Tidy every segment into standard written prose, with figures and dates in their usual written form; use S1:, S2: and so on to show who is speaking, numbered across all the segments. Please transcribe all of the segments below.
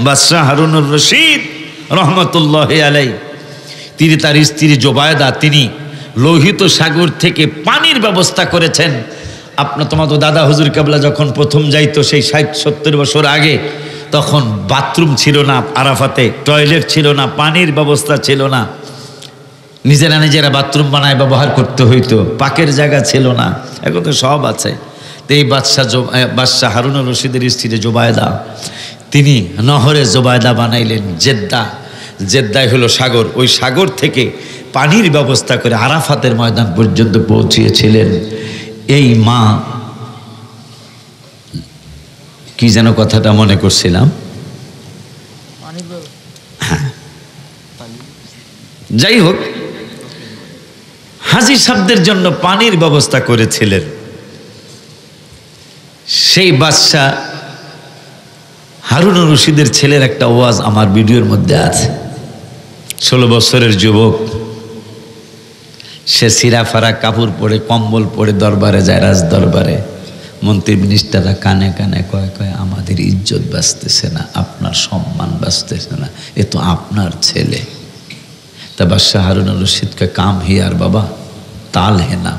S1: বাদশাহ হারুনুর রশিদ রহমতুল্লাহি আলাইহি তিনি তার স্ত্রী জোবায়দা তিনি লোহিত সাগর থেকে পানির ব্যবস্থা করেছেন। তোমাদের দাদা হুজুর কেবলা যখন প্রথম যাইতো সেই 60-70 বছর আগে, তখন বাথরুম ছিল না আরাফাতে, টয়লেট ছিল না, পানির ব্যবস্থা ছিল না, নিজেরা বাথরুম বানায় ব্যবহার করতে হইতো, পাকের জায়গা ছিল না। এখন তো সব আছে। তো এই বাদশাহ হারুনুর রশিদের স্ত্রী জোবায়দা তিনি নহরে জোবায়দা বানাইলেন। জেদ্দায় হলো সাগর, ওই সাগর থেকে পানির ব্যবস্থা করে আরাফাতের ময়দান পর্যন্ত পৌঁছিয়েছিলেন। এই মা কি যেন কথাটা মনে করছিলাম, হ্যাঁ যাই হোক, হাজী সাহেবদের জন্য পানির ব্যবস্থা করেছিলেন। সেই বাদশাহ হারুনুর রশিদের ছেলের একটা ওয়াজ আমার ভিডিওর মধ্যে আছে। 16 বছরের যুবক, সে সিরাফারা কাপড় পরে কম্বল পরে দরবারে যায়, রাজ দরবারে। মন্ত্রী মিনিস্টাররা কানে কানে কয় আমাদের ইজ্জত বাঁচতেছে না, আপনার সম্মান বাঁচতেছে না, এ তো আপনার ছেলে। তা বাদশাহ হারুনুর রশিদ কয় কাম হিয়ার বাবা, তাল হে না,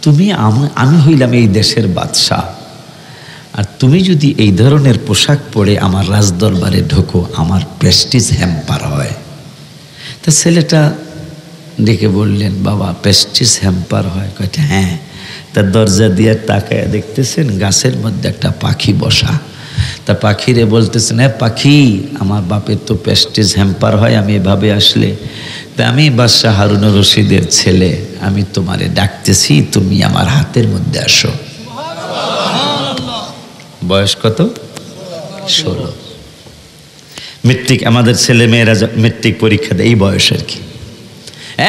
S1: তুমি আমি হইলাম এই দেশের বাদশাহ, আর তুমি যদি এই ধরনের পোশাক পরে আমার রাজদরবারে ঢোকো, আমার প্রেস্টিজ হ্যাম্পার হয়। তা ছেলেটা ডেকে বললেন বাবা প্রেস্টিজ হ্যাম্পার হয়? কয়টা হ্যাঁ। তার দরজা দিয়ে তাকায় দেখতেছেন গাছের মধ্যে একটা পাখি বসা। তা পাখিরে বলতেছেন হ্যাঁ পাখি, আমার বাপের তো প্রেস্টিজ হ্যাম্পার হয় আমি এভাবে আসলে। তা আমি বাদশাহ হারুনুর রশিদের ছেলে, আমি তোমারে ডাকতেছি, তুমি আমার হাতের মধ্যে আসো। বয়স কত? 16। মেট্রিক, আমাদের ছেলে মেয়েরা মেট্রিক পরীক্ষা দেয় এই বয়স আর কি।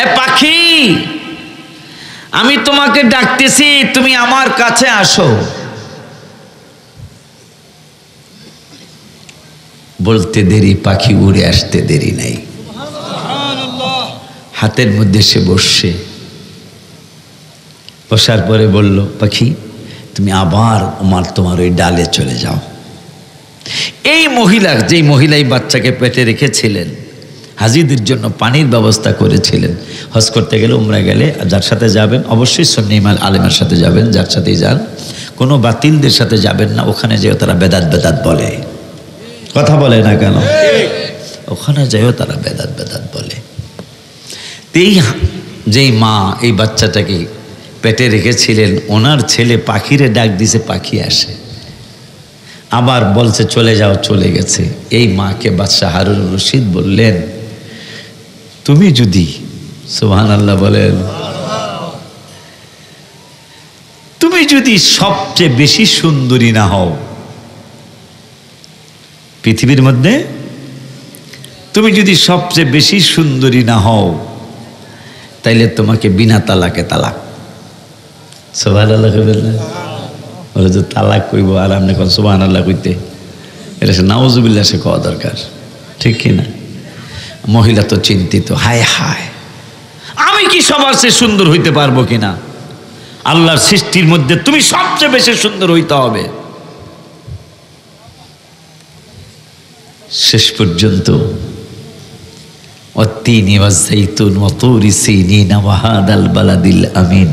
S1: এ পাখি, আমি তোমাকে ডাকতেছি, তুমি আমার কাছে আসো। বলতে দেরি, পাখি উড়ে আসতে দেরি নাই। হাতের মধ্যে সে বসছে, বসার পরে বলল পাখি তুমি আবার তোমার ওই ডালে চলে যাও। এই মহিলা, যেই মহিলাই বাচ্চাকে পেটে রেখেছিলেন, হাজিদের জন্য পানির ব্যবস্থা করেছিলেন। হজ করতে গেলে, উমরা গেলে যার সাথে যাবেন অবশ্যই সুন্নি আলেমের সাথে যাবেন, যার সাথেই যান, কোনো বাতিলদের সাথে যাবেন না। ওখানে যেও তারা বেদাত বলে, কথা বলে না কেন? ওখানে যেও তারা বেদাত বলে। এই যেই মা এই বাচ্চাটাকে পেটে রেখেছিলেন, ওনার ছেলে পাখিরে ডাক দিছে, পাখি আসে, আবার বলছে চলে যাও, চলে গেছে। এই মাকে বাদশাহ হারুনুর রশিদ বললেন তুমি যদি, সুবহানাল্লাহ বলেন, তুমি যদি সবচেয়ে বেশি সুন্দরী না হও পৃথিবীর মধ্যে, তুমি যদি সবচেয়ে বেশি সুন্দরী না হও, তাইলে তোমাকে বিনা তালাকে তালাক। সুবহানাল্লাহ বললেন। ওরা যে তালাক কইব আর আপনি কোন সুবহানাল্লাহ কইতে, এটা সে নাউজুবিল্লাহ সে কওয়া দরকার, ঠিক কিনা? মহিলা তো চিন্তিত, হায় হায় আমি কি সবার চেয়ে সুন্দর হইতে পারবো কিনা? আল্লাহর সৃষ্টির মধ্যে তুমি সবচেয়ে বেশি সুন্দর হইতে হবে। শেষ পর্যন্ত والتين والزيتون وطور سينين وهذا البلد الأمين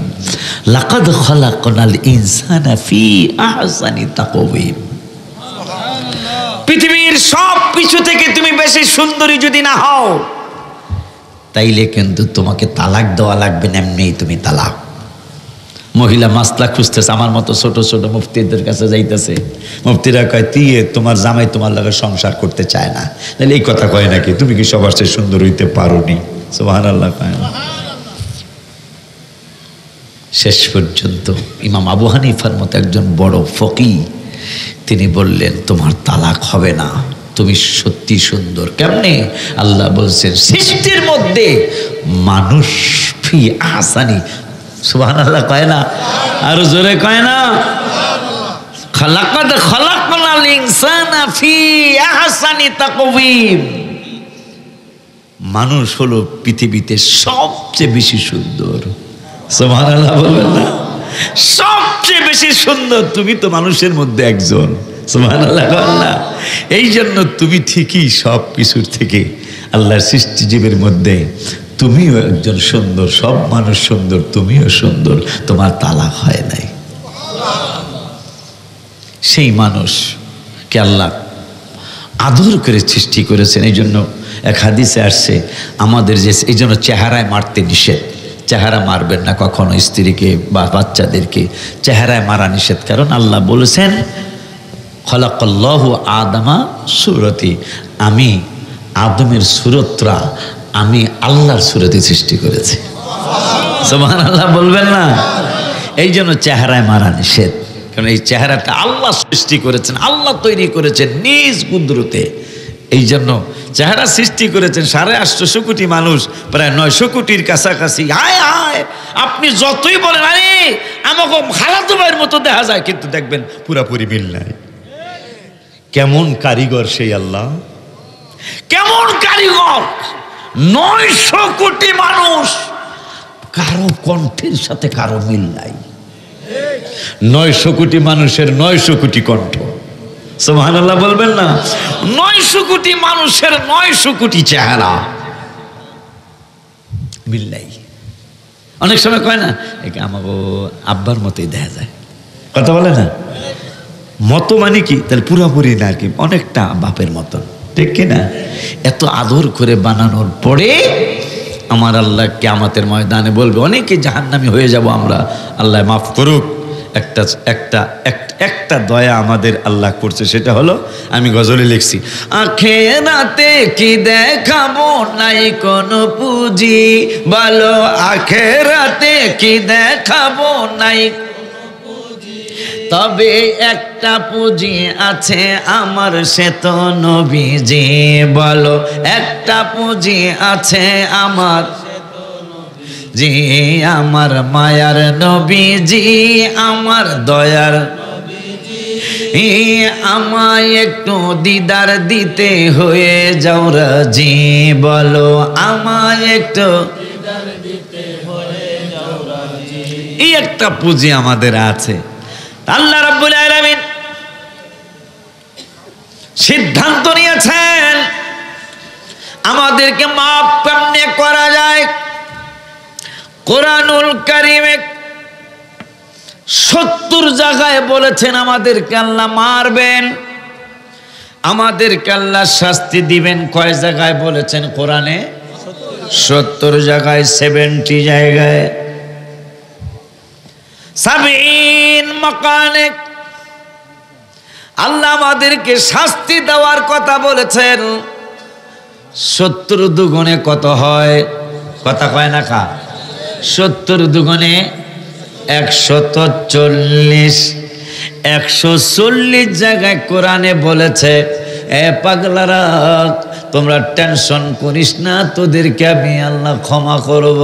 S1: لقد خلقنا الإنسان في أحسن تقويم। পৃথিবীর সব কিছু থেকে তুমি বেশি সুন্দরী যদি না হও, তাইলে কিন্তু তোমাকে তালাক দেওয়া লাগবে, এমনিই তুমি তালাক। মহিলা মাসলা খুঁজতেছে, আমার মতো ছোট ছোট মুফতিদের কাছে যাইতেছে। মুফতিরা কয় তোমার জামাই তোমার লগে সংসার করতে চায় না, তাহলে এই কথা কয় নাকি তুমি কি সবার চেয়ে সুন্দর হইতে পারোনি? সুবহানাল্লাহ। শেষ পর্যন্ত ইমাম আবু হানিফার মতো একজন বড় ফকিহ তিনি বললেন তোমার তালাক হবে না, তুমি সত্যি সুন্দর। কেমনে? আল্লাহ বলছেন সৃষ্টির মধ্যে মানুষ ফি আহসানি, সুবহানাল্লাহ কয় না? আরো জোরে কয় না? লাকাদ খালাকনাল ইনসানা ফি আহসানি তাকওয়িম। মানুষ হলো পৃথিবীতে সবচেয়ে বেশি সুন্দর। সুবহানাল্লাহ বলবেন না? সবচেয়ে বেশি সুন্দর, তুমি তো মানুষের মধ্যে একজন। সুবহানাল্লাহ আল্লাহ। এই জন্য তুমি ঠিকই সব কিছুর থেকে আল্লাহর সৃষ্টিজীবের মধ্যে তুমিও একজন সুন্দর, সব মানুষ সুন্দর, তুমিও সুন্দর, তোমার তালাক হয় নাই। সেই মানুষকে আল্লাহ আদর করে সৃষ্টি করেছেন। এই জন্য এক হাদিসে আসছে আমাদের যে এই জন্য চেহারায় মারতে নিষেধ, চেহারা মারবেন না কখনো, স্ত্রীকে বা বাচ্চাদেরকে চেহারায় মারা নিষেধ। কারণ আল্লাহ বলেছেন খলাকাল্লাহু আদামা সুরতি, আমি আদমের সুরতরা আমি আল্লাহর সুরতে সৃষ্টি করেছি। সুবহানাল্লাহ বলবেন না? এই জন্য চেহারায় মারা নিষেধ, কারণ এই চেহারাটা আল্লাহ সৃষ্টি করেছেন, আল্লাহ তৈরি করেছেন নিজ কুদরতে। এই জন্য চেহারা সৃষ্টি করেছেন 850 কোটি মানুষ, প্রায় 900 কোটির কাছাকাছি। হায় হায়, আপনি যতই বলেন আরে আমাকে খালাতো ভাইয়ের মতো দেখা যায়, কিন্তু দেখবেন পুরাপুরি মিল নাই। কেমন কারিগর সেই আল্লাহ, কেমন কারিগর! 900 কোটি মানুষ, কারো কণ্ঠের সাথে কারো মিল নাই। 900 কোটি মানুষের 900 কোটি কণ্ঠ। সুবহানাল্লাহ বলবেন না? 900 কোটি মানুষের 900 কোটি চেহারা, মিল নাই। অনেক সময় কয় না একে আমাকে আব্বার মতোই দেখা যায়, কথা বলে না? মতো মানে কি? তাহলে পুরাপুরি না আর কি, অনেকটা বাপের মতন, ঠিক কিনা? এত আদর করে বানানোর পরে আমার আল্লাহ কিয়ামতের ময়দানে বলবে অনেকে জাহান্নামী হয়ে যাব আমরা, আল্লাহ মাফ করুক। একটা দয়া আমাদের আল্লাহ করছে, সেটা হলো আমি গজলে লিখছি, আখেরাতে কি দেখাবো নাই কোনো পুঁজি, বলো আখেরাতে কি দেখাবো নাই, তবে একটা পুঁজি আছে আমার, সে তো নবীজি। বলো একটা পুঁজি আছে আমার, জি আমার মায়ার নবীজি, আমার দয়ার নবীজি, আমায় একটু দিদার দিতে হয়ে যাও রাজি। বলো আমায় একটু দিদার দিতে হয়ে যাও রাজি। এই একটা পুঁজি আমাদের আছে। আল্লাহ রাব্বুল আলামিন সিদ্ধান্ত নিয়েছেন আমাদেরকে মাফ কেমনে করা যায়। কোরআনুল কারীমে 70 জায়গায় বলেছেন আমাদেরকে আল্লাহ মারবেন, আমাদেরকে আল্লাহ শাস্তি দিবেন। কয় জায়গায় বলেছেন কোরআনে? 70 জায়গায়, 70 জায়গায়, 70 মাকানে আল্লাহ আমাদেরকে শাস্তি দেওয়ার কথা বলেছেন। 70 দুগুণে কত হয়? কথা কয় না কা? 70 দুগুণে 140। 140 জায়গায় কোরআনে বলেছে এ পাগলারা তোমরা টেনশন করিস না, তোদেরকে আমি আল্লাহ ক্ষমা করব।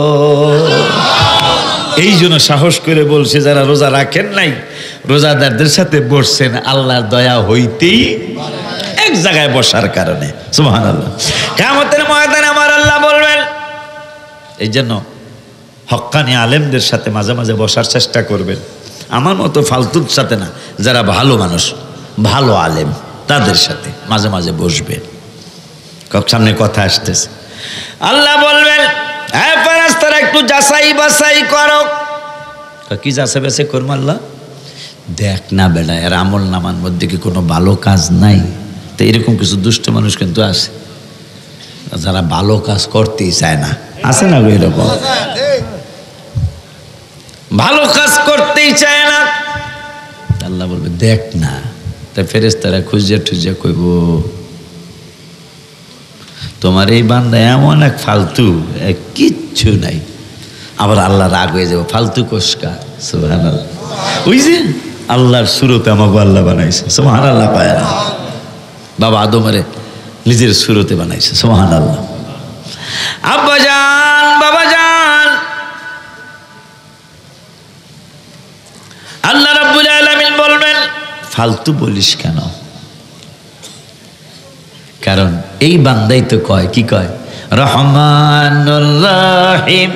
S1: এই জন্য সাহস করে বলছে যারা রোজা রাখেন নাই, রোজাদারদের সাথে বসছেন, আল্লাহর দয়া হইতেই এক জায়গায় বসার কারণে। সুবহানাল্লাহ। কিয়ামতের ময়দানে আমার আল্লাহ বলবেন, এই জন্য হক্কানি আলেমদের সাথে মাঝে মাঝে বসার চেষ্টা করবেন, আমার মতো ফালতুর সাথে না, যারা ভালো মানুষ, ভালো আলেম, তাদের সাথে মাঝে মাঝে বসবেন। সামনে কথা আসতেছে, আল্লাহ বলবেন হ্যাঁ ফেরেশতারা একটু যাচাই বাছাই করো। কি যাচাই বাছাই করবো? আল্লাহ দেখ না বেটা এর আমল নামার মধ্যে কি কোনো ভালো কাজ নাই? তো এরকম কিছু দুষ্ট মানুষ কিন্তু আছে যারা ভালো কাজ করতেই চায় না, আছে না এরকম? ভালো কাজ করতেই চায় না। আল্লাহ বলবে দেখ না। তাই ফেরেশতারা খুঁজে টুজে কইব তোমার এই বান্দা এমন এক ফালতু, কিচ্ছু নাই। আবার আল্লাহ রাগ হয়ে যাবে, ফালতু কোসকা। সুবহানাল্লাহ। ওই যে আল্লাহর সুরতে আমাকে আল্লাহ বানাইছে। সুবহানাল্লাহ। পায় না বাবা আদমরে নিজের সুরতে বানাইছে। সুবহানাল্লাহ। আব্বা জান, বাবা জান, আল্লাহ রাব্বুল আলামিন বলবেন ফালতু বলিস কেন? কারণ এই বান্দাই তো কয়, কি কয়? রহমানুর রহিম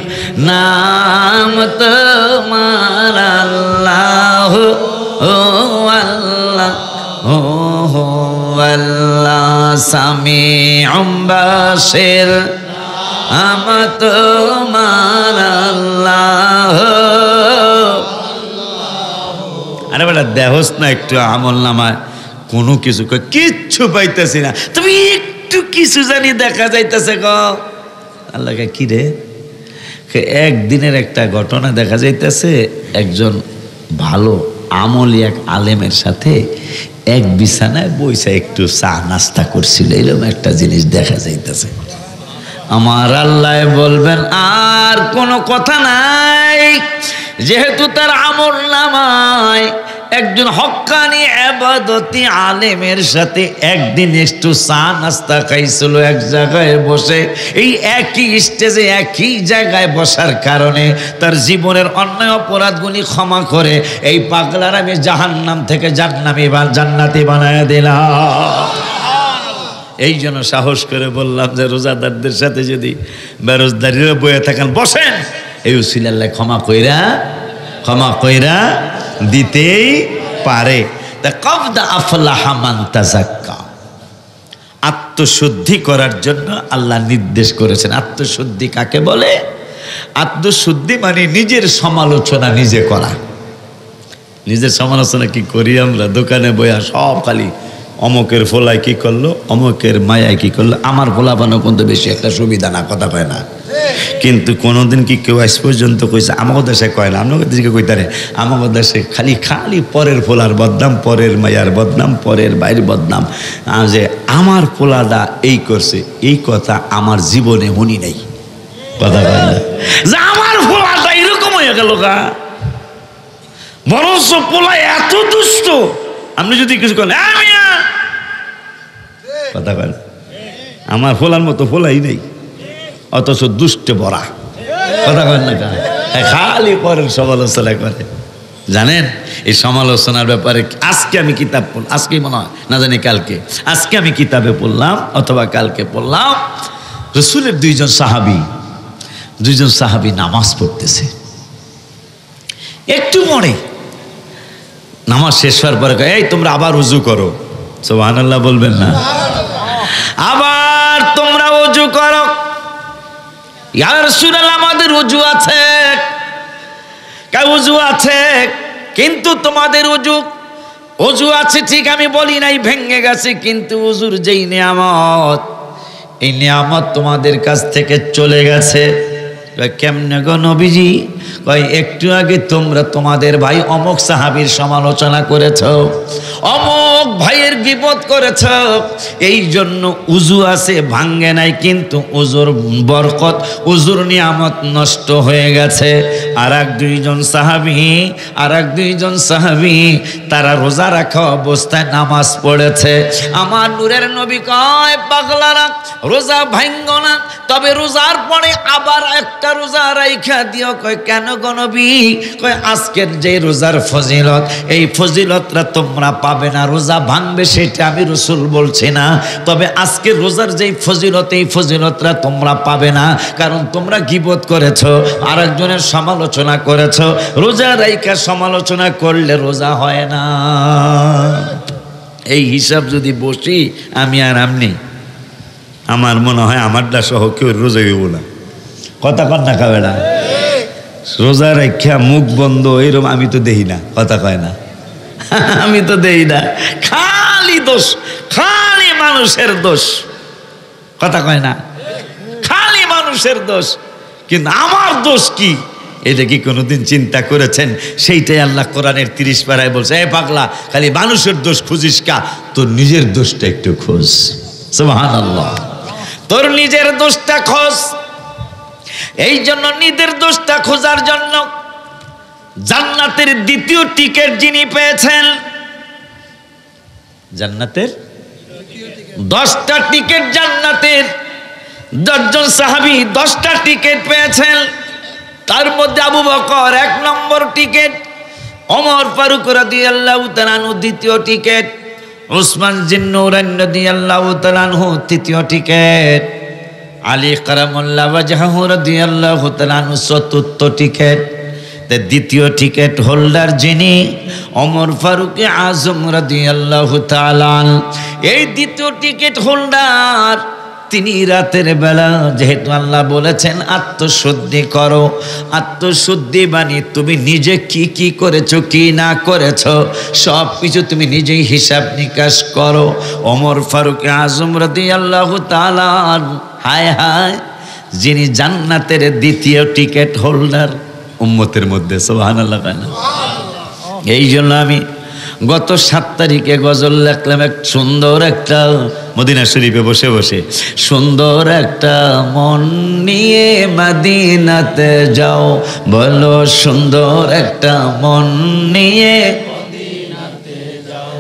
S1: নাম তোমার আল্লাহ, ও আল্লাহ, ও আল্লাহ সামিউম বাসির আমি তোমার আল্লাহ। আরে বেটা দেহস না একটু আমল নামায় কোনো কিছু কিচ্ছু পাইতেছি না, তুমি একটু কিছু জানি দেখা যাইতেছে গ আল্লাহকে কি রে। একদিনের একটা ঘটনা দেখা যাইতেছে, একজন ভালো আমলি এক আলেমের সাথে এক বিছানায় বইসা একটু চা নাস্তা করছিল, এরকম একটা জিনিস দেখা যাইতেছে। আমার আল্লাহ বলবেন আর কোনো কথা নাই, যেহেতু তার আমল নামায় একজন হক্কানি ইবাদতি আলেমের সাথে একদিন একটু চা নাস্তা খাইছিল এক জায়গায় বসে, এই একই স্টেজে একই জায়গায় বসার কারণে তার জীবনের অন্যায় অপরাধগুলি ক্ষমা করে এই পাগলার আমি জাহান্নাম থেকে জান্নাতি বানায় দিলাম। এই জন্য সাহস করে বললাম যে রোজাদারদের সাথে যদি বেরোজদারিরা বয়ে থাকেন বসেন, এই উসিলাল্লাহ ক্ষমা কইরা দিতেই পারে। তা কবদা আফলাহা মান তাযাক্কা, আত্মশুদ্ধি করার জন্য আল্লাহ নির্দেশ করেছেন। আত্মশুদ্ধি কাকে বলে? আত্মশুদ্ধি মানে নিজের সমালোচনা নিজে করা। নিজের সমালোচনা কি করি আমরা? দোকানে বইয়া সব খালি অমকের ফোলায় কি করলো, অমকের মায়ায় কি করলো। আমার ফোলা বানো কিন্তু বেশি একটা সুবিধা না, কথা কয় না। কিন্তু কোনোদিন কি কেউ আজ পর্যন্ত কইছে? আমাদের দেশে কয় না, আপনাদের দেশে কইতারে আমাদের দেশে খালি খালি পরের ফোলার বদনাম, পরের মায়ার বদনাম, পরের বাইরের বদনাম। যে আমার ফোলাটা এই করছে, এই কথা আমার জীবনে শুনি নাই, কথা কয় না। যে আমার ফোলাটা এরকম হয়ে গেল গা, বরঞ্চ পোলা এত দুষ্ট, আপনি যদি কিছু করেন কথা কয় না। আমার ফোলার মতো ফোলাই নেই, অথচ দুষ্টে ভরা, কথা কয় না। খালি পরের সমালোচনা করে। জানেন এই সমালোচনার ব্যাপারে আজকে আমি কিতাব পড়লাম, আজকেই মনে হয় না জানি কালকে, আজকে আমি কিতাবে পড়লাম অথবা কালকে পড়লাম, রাসূলের দুইজন সাহাবী নামাজ পড়তেছে। একটু পরে নামাজ শেষ হওয়ার পরে এই তোমরা আবার ওযু করো, সুবহানাল্লাহ বলবেন না? আবার তোমরা ওযু করো। ইয়া রাসূলুল্লাহ আমাদের ওযু আছে, ওযু আছে, কিন্তু তোমাদের ওযু আছে ঠিক আমি বলি নাই ভেঙে গেছে, কিন্তু ওযুর যেই নিয়ামত, এই নিয়ামত তোমাদের কাছ থেকে চলে গেছে। কেমনে গো নবীজি? কয় একটু আগে তোমরা তোমাদের ভাই অমুক সাহাবীর সমালোচনা করেছ, অমুক ভাইয়ের গীবত করেছ, এই জন্য উযু আছে ভাঙ্গে নাই, কিন্তু উযুর বরকত, উযুর নিয়ামত নষ্ট হয়ে গেছে। আর এক দুইজন সাহাবী তারা রোজা রাখা অবস্থায় নামাজ পড়েছে। আমার নূরের নবী কয় পাগলারা রোজা ভাঙ্গো না, তবে রোজার পরে আবার একটা রোজা রাইখা দিও। কয় কেন গো নবী? কয় আজকের যে রোজার ফজিলত, এই ফজিলতটা তোমরা পাবে না, রোজা ভাঙবে সেটা আমি রাসূল বলছি না, তবে আজকের রোজার যেই ফজিলত, এই ফজিলতটা তোমরা পাবে না, কারণ তোমরা গীবত করেছো, আরেকজনের সমালোচনা করেছো। রোজা রাইখা সমালোচনা করলে রোজা হয় না। এই হিসাব যদি বসি আমি আর আপনি, আমার মনে হয় আমারটা সহ কেউ রোজা হইব না, কথা কন না খাবে না। রোজা রেখা মুখ বন্ধ এরকম আমি তো দেখি না, কথা কয় না, আমি তো দেখি না। খালি দোষ, খালি মানুষের দোষ, কথা কয় না, খালি মানুষের দোষ। কিন্তু আমার দোষ কি, এটা কি কোনোদিন চিন্তা করেছেন? সেইটাই আল্লাহ কোরআনের 30 পারায় বলছে, এ পাগলা খালি মানুষের দোষ খুঁজিস কা, তোর নিজের দোষটা একটু খোঁজ। সুবহানাল্লাহ, তোর নিজের দোষটা খোঁজ। এই জন্য নিজের দোষটা খোঁজার জন্য জান্নাতের দ্বিতীয় টিকিট যিনি পেয়েছেন, জান্নাতের 10টা টিকিট, জান্নাতের 10 জন সাহাবী 10টা টিকিট পেয়েছেন। তার মধ্যে আবু বকর 1 নম্বর টিকিট, ওমর ফারুক রাদিয়াল্লাহু তাআলা আনহু দ্বিতীয় টিকিট, উসমান জিন্নুরাইন রাদিয়াল্লাহু তাআলা আনহু তৃতীয় টিকিট, আলী কারামাল্লাহু ওয়াজহাহু রাদিয়াল্লাহু তাআলা আনহু চতুর্থ টিকিট। দ্বিতীয় টিকিট হোল্ডার যিনি ওমর ফারুক আজম রাদিয়াল্লাহু তাআলা, এই দ্বিতীয় টিকিট হোল্ডার তিনি রাতের বেলা যেহেতু আল্লাহ বলেছেন আত্মশুদ্ধি করো, আত্মশুদ্ধি বাণী তুমি নিজে কি কি করেছো কি না করেছো সব কিছু তুমি নিজেই হিসাব নিকাশ করো। ওমর ফারুক আজম রাদিয়াল্লাহু তাআলা, হায় হায়, যিনি জান্নাতের দ্বিতীয় টিকিট হোল্ডার উম্মতের মধ্যে, সুবহানাল্লাহ। এই জন্য আমি গত 7 তারিখে গজল লিখলাম, এক সুন্দর একটা মদিনা শরীফে বসে বসে, সুন্দর একটা মন নিয়ে মদিনাতে যাও, বলো সুন্দর একটা মন নিয়ে মদিনাতে যাও।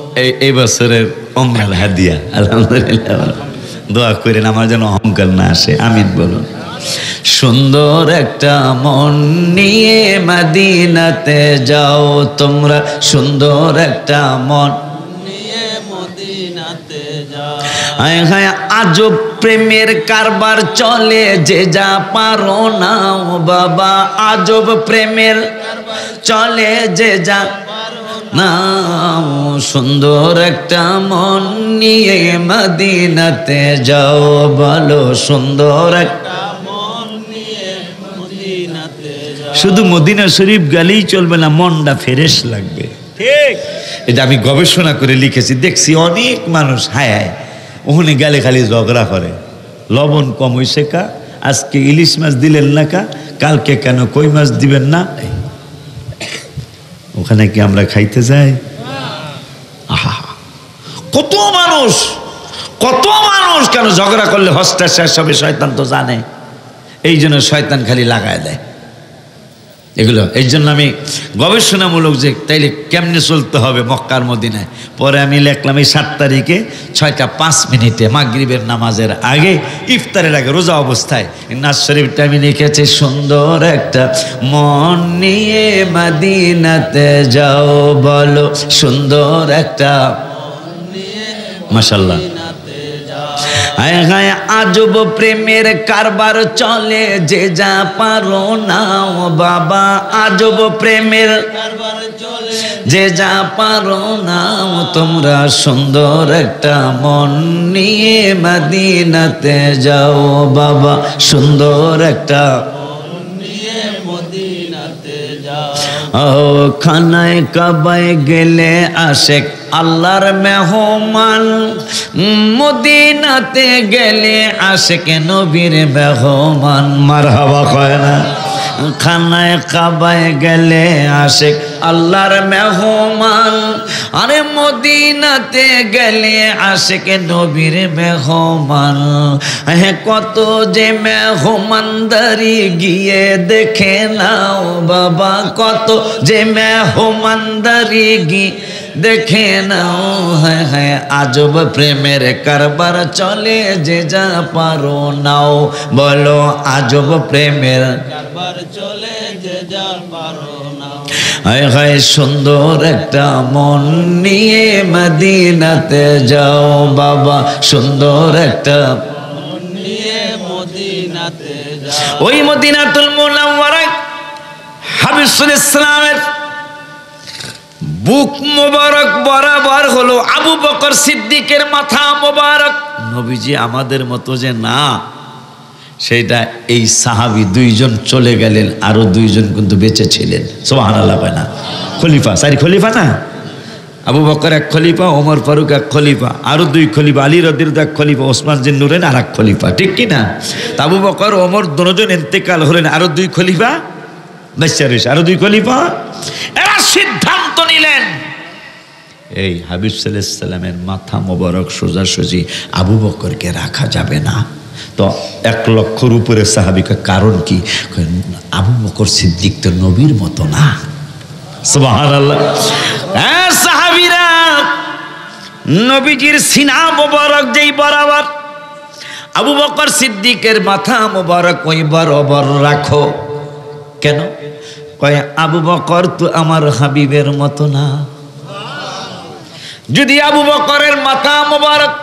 S1: এই বছরের উমরার হাদিয়া আলহামদুলিল্লাহ, দোয়া করেন আমার যেন অহংকার না আসে, আমিন বলুন। সুন্দর একটা মন নিয়ে মদিনাতে যাও তোমরা, সুন্দর একটা মন নিয়ে মদিনাতে যাও। হায় হায় আজব প্রেমের কারবার চলে, যে যা পারো নাও বাবা, আজব প্রেমের কারবার চলে, যে যা নাও, সুন্দর একটা মন নিয়ে মদিনাতে যাও, বলো সুন্দর একটা। শুধু মদিনা শরীফ গেলেই চলবে না, মনটা ফ্রেশ লাগবে, ঠিক? এটা আমি গবেষণা করে লিখেছি, দেখছি অনেক মানুষ হায় হায় ওখানে গেলে খালি ঝগড়া করে, লবণ কম হইছে কা, আজকে ইলিশ মাছ দিলেন না কা, কালকে কেন কই মাছ দিবেন না। ওখানে কি আমরা খাইতে যাই? আহা, কত মানুষ কেন ঝগড়া করলে হস্তা শেষ হবে, শয়তান তো জানে, এই জন্য শয়তান খালি লাগায় দেয় এগুলো। এই জন্য আমি গবেষণামূলক যে তাইলে কেমনে চলতে হবে মক্কার মদিনায়, পরে আমি লিখলাম এই 7 তারিখে 6:05 মাগরিবের নামাজের আগে, ইফতারের আগে, রোজা অবস্থায় নাজ শরীফটা আমি লিখেছি, সুন্দর একটা মন নিয়ে মদিনাতে যাও, বলো সুন্দর একটা মন নিয়ে, মাশাআল্লাহ। হায় হায় আজব প্রেমের কারবার চলে, যে যা পারো নাও বাবা, আজব প্রেমের কারবার চলে, যে যা পারো নাও তোমরা, সুন্দর একটা মন নিয়ে মদিনাতে যাও বাবা, সুন্দর একটা মন নিয়ে মদিনাতে যাও। ও খানায় কাবায় গেলে আশেক আল্লাহর মেহমান, মদিনাতে গেলে আশেক নবীর মেহমান, মারহাবা কয় না? খানায় কাবায় গেলে আশেক আল্লাহর মেহমান, আরে মদিনাতে গেলে আশেক নবীর মেহমান। হ্যাঁ কত যে মেহমানদারি গিয়ে দেখে নাও বাবা, কত যে মেহমানদারি গিয়ে দেখে নাও। হ্যাঁ হ্যাঁ আজব প্রেমের কারবার চলে, যে যা পারো নাও, বলো আজব প্রেমের কারবার চলে, যে যা পারো নাও। হায় হায় সুন্দর একটা মন নিয়ে মদিনাতে যাও বাবা, সুন্দর একটা মন নিয়ে মদিনাতে যাও। ওই মদিনাতুল মুনাওয়ারায় হাবিবুল ইসলামের বুক মোবারক বরাবর হলো আবু বকর সিদ্দিকের মাথা মোবারক। নবীজি আমাদের মতো যে না, সেটা এই সাহাবী 2 জন চলে গেলেন, আরো 2 জন কিন্তু বেঁচে ছিলেন, সুবহানাল্লাহ। না খলিফা, 4 খলিফা না, আবু বকর 1 খলিফা, ওমর ফারুক 1 খলিফা, আরো 2 খলিফা, আলী রাদিয়াল্লাহু 1 খলিফা, ওসমান জিন নুরাইন আর 1 খলিফা, ঠিক কি না? আবু বকর ওমর দুজন ইন্তেকাল হলেন, আরো 2 খলিফা বেঁচে রয়েছে, আরো 2 খলিফা। এরা সিদ্ধান্ত নিলেন এই হাবিব সাল্লাল্লাহু আলাইহি সাল্লামের মাথা মোবারক সোজাসুজি আবু বকরকে রাখা যাবে না। তো 1 লক্ষর উপরে সাহাবীকে, কারণ কি? আবু বকর সিদ্দিক তো নবীর মতো না, সুবহানাল্লাহ। হ্যাঁ সাহাবীরা, নবীজির সিনা মোবারক যেই বরাবর, আবু বকর সিদ্দিকের মাথা মোবারক ওই বরাবর রাখো। কেন? কয় আবু বকর তো আমার হাবিবের মতো না। যদি আবু বকরের মাথা মোবারক,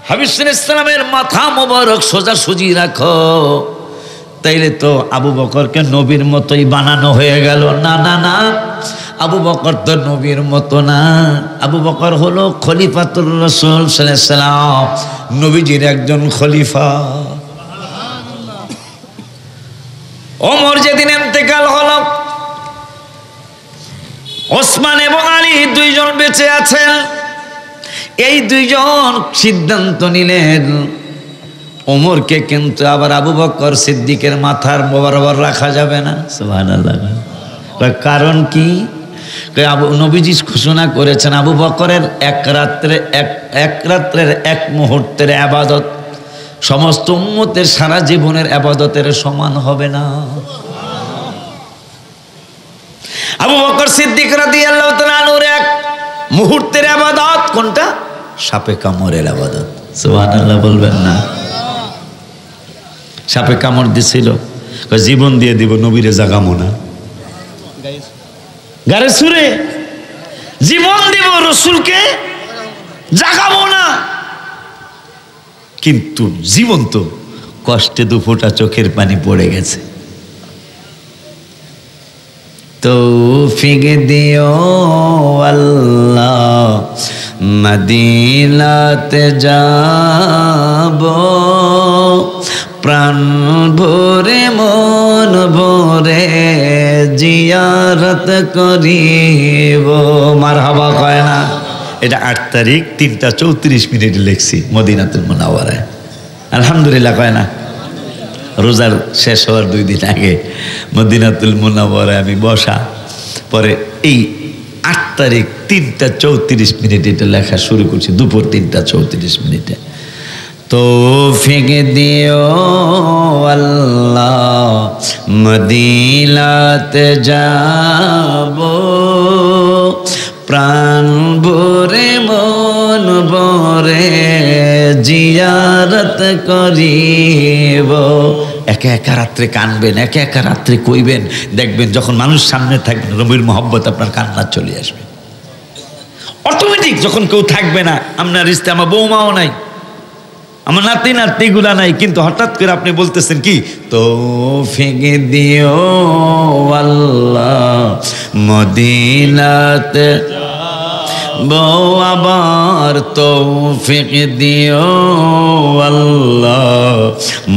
S1: হাবিব সাল্লাল্লাহু আলাইহি ওয়াসাল্লামের মাথা মোবারক সোজাসুজি রাখো, তাইলে তো আবু বকরকে নবীর মতোই বানানো হয়ে গেল। না না না, আবু বকর তো নবীর মতো না। আবু বকর হলো খলিফাতুর রাসূল সাল্লাল্লাহু আলাইহি ওয়াসাল্লাম, নবীজির একজন খলিফা। ওমর যেদিন ইন্তেকাল হলো, ওসমান এবং আলী দুইজন বেঁচে আছেন। এই দুইজন সিদ্ধান্ত নিলেন ওমরকে কিন্তু আবার আবু বকর সিদ্দিকের মাথার বরাবর রাখা যাবে না। সুবহানাল্লাহ। কারণ কি? নবীজি ঘোষণা করেছেন আবু বকরের এক রাত্রের এক মুহূর্তের ইবাদত সমস্ত উম্মতের সারা জীবনের ইবাদতের সমান হবে না। আবু বকর সিদ্দিক রাদিয়াল্লাহু তাআলা আনহুর এক মুহূর্তের ইবাদত কোনটা? সাপে কামড়ের ইবাদত। সুবহানাল্লাহ বলবেন না? সাপে কামড় দিছিল, জীবন দিয়ে দিব, নবীরে জাগামো না। গারে সুরে জীবন দিব, রসুলকে জাগাবো না। কিন্তু জীবন্ত কষ্টে দুফোঁটা চোখের পানি পড়ে গেছে। তৌফিক দিও আল্লাহ, মদিনাতে যাব, প্রাণ ভরে মন ভরে জিয়ারত করিব। মারহাবা কয় না? এটা 8 তারিখ 3:34 লিখছি মদিনাতুল মুনাওয়ারায়। আলহামদুলিল্লাহ কয় না? রোজার শেষ হওয়ার 2 দিন আগে মদিনাতুল মুনাওয়ারায় আমি বসা, পরে এই 8 তারিখ 3:34 এটা লেখা শুরু করছি, দুপুর 3:34। তৌফিক দিও আল্লাহ, মদিনাতে যাব, প্রাণ ভরে মন ভরে জিয়ারত করিব। একা একা রাত্রে কানবেন, একা একা রাত্রে কইবেন, দেখবেন যখন মানুষ সামনে থাকবে নবীর মহব্বত আপনার কান্না চলে আসবে অটোমেটিক। যখন কেউ থাকবে না, আপনার রিস্তে আমার বৌমাও নাই, আমার নাতি গুলা নাই, কিন্তু হঠাৎ করে আপনি বলতেছেন কি? তৌফিক দিও আল্লাহ, মদিনাতে বউ, আবার তৌফিক দিও আল্লাহ,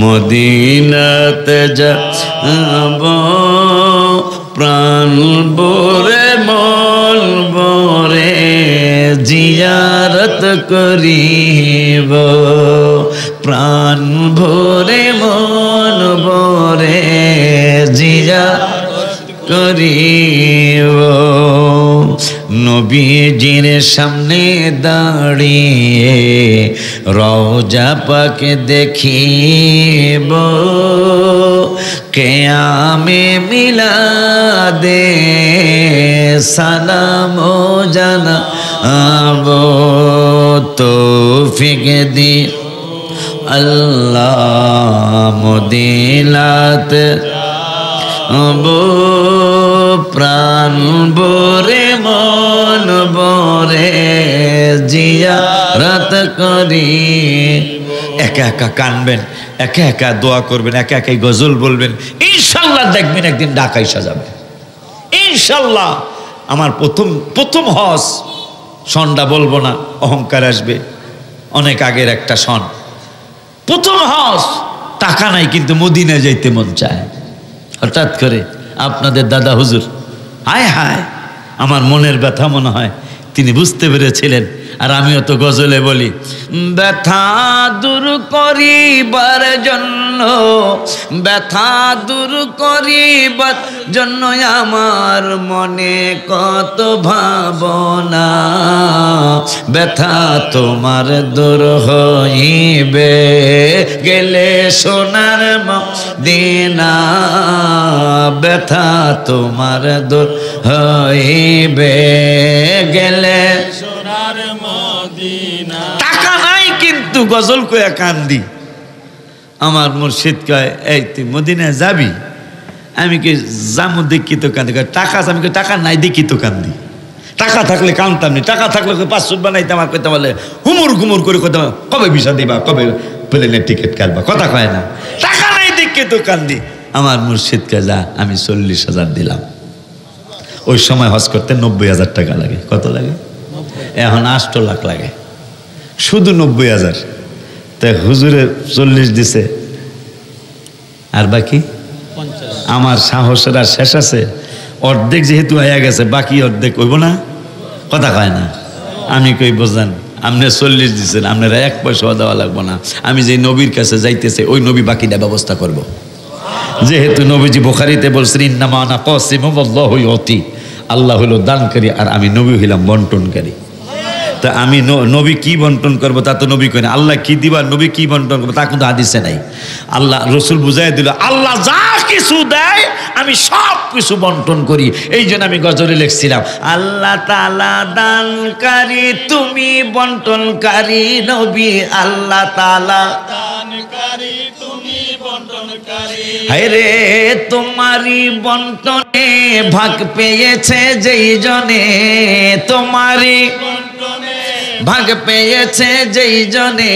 S1: মদিনাতে যাব, প্রাণ ভরে মন ভরে জিয়ারত করিব, প্রাণ ভরে মন ভরে জিয়ারত করিব। নবীজির সামনে দাঁড়িয়ে রওজা পাক দেখিব, কিয়ামে মিলাদে সালাম জানাব। তৌফিক দি আল্লাহ, মদিনাতে যাব, প্রাণ ভরে মন ভরে জিয়ারত করি। একা একা কানবেন, একা একা দোয়া করবেন, একা একাই গজল বলবেন, ইনশাল্লাহ দেখবেন একদিন ঢাকায় সাজাবে। ইনশাল্লাহ আমার প্রথম হজ, সনটা বলবো না, অহংকার আসবে, অনেক আগের একটা সন। প্রথম হজ, টাকা নাই কিন্তু মদিনায় যাইতে মন চায়। হঠাৎ করে আপনাদের দাদা হুজুর, হায় হায়, আমার মনের ব্যথা মনে হয় তিনি বুঝতে পেরেছিলেন। আর আমিও তো গজলে বলি, ব্যথা দূর করিবার জন্য, ব্যথা দূর করিবার জন্য আমার মনে কত ভাবনা, ব্যথা তোমার দূর হইবে গেলে সোনার মদিনা, ব্যথা তোমার দূর হইবে গেলে সোনার মদিনা। টাকা নাই কিন্তু গজল কয়া কান্দি। আমার মুর্শিদ কয়, এই তুই মদিনায় যাবি? আমি কি জামু দেখি তো কান্দি। টাকা আছে? আমি টাকা নাই দেখি তো কান্দি। টাকা থাকলে কানতাম নি, টাকা থাকলে পাসপোর্ট বানাইতাম। আর কইতে বলে হুমুর গুমুর করে কইতাম, কবে ভিসা দিবা, কবে প্লেনের টিকিট কাটবা, কথা কয় না। টাকা নাই দেখি তো কান্দি। আমার মুর্শিদকে যা আমি 40,000 দিলাম। ওই সময় হজ করতে 90,000 টাকা লাগে। কত লাগে? এখন 8 লাখ লাগে, শুধু 90,000। তাই হুজুরে 40 দিছে, আর বাকি আমার সাহসের আর শেষ আছে? অর্ধেক যেহেতু হয়ে গেছে, বাকি অর্ধেক হইব না? কথা কয় না। আমি কই বোঝেন, আপনি 40 দিচ্ছেন, আপনারা 1 পয়সাও দেওয়া লাগবো না। আমি যে নবীর কাছে যাইতেছে ওই নবী বাকিটা ব্যবস্থা করব। যেহেতু নবীজি বুখারীতে বলছেন ইন্নামা আনা কাসিমুন ওয়াল্লাহু ইউতি, আল্লাহ হলো দানকারী আর আমি নবী হইলাম বন্টনকারী। তা আমি নবী কি বন্টন করবো তা তো নবী কই না। আল্লাহ কি দিবা, নবী কি বন্টন করবো তা কিন্তু হাদিসে নাই। আল্লাহ রসুল বুঝাই দিল, আল্লাহ যা কিছু দেয় আমি সব কিছু বন্টন করি। এই জন্য আমি গজলে লিখছিলাম, আল্লাহ তাআলা দানকারী তুমি বন্টনকারী নবী, আল্লাহ তাআলা দানকারী তুমি বন্টনকারী। হায় রে তোমারই বন্টনে ভাগ পেয়েছে যেই জনে, তোমারই ভাগ পেয়েছে যেই জনে,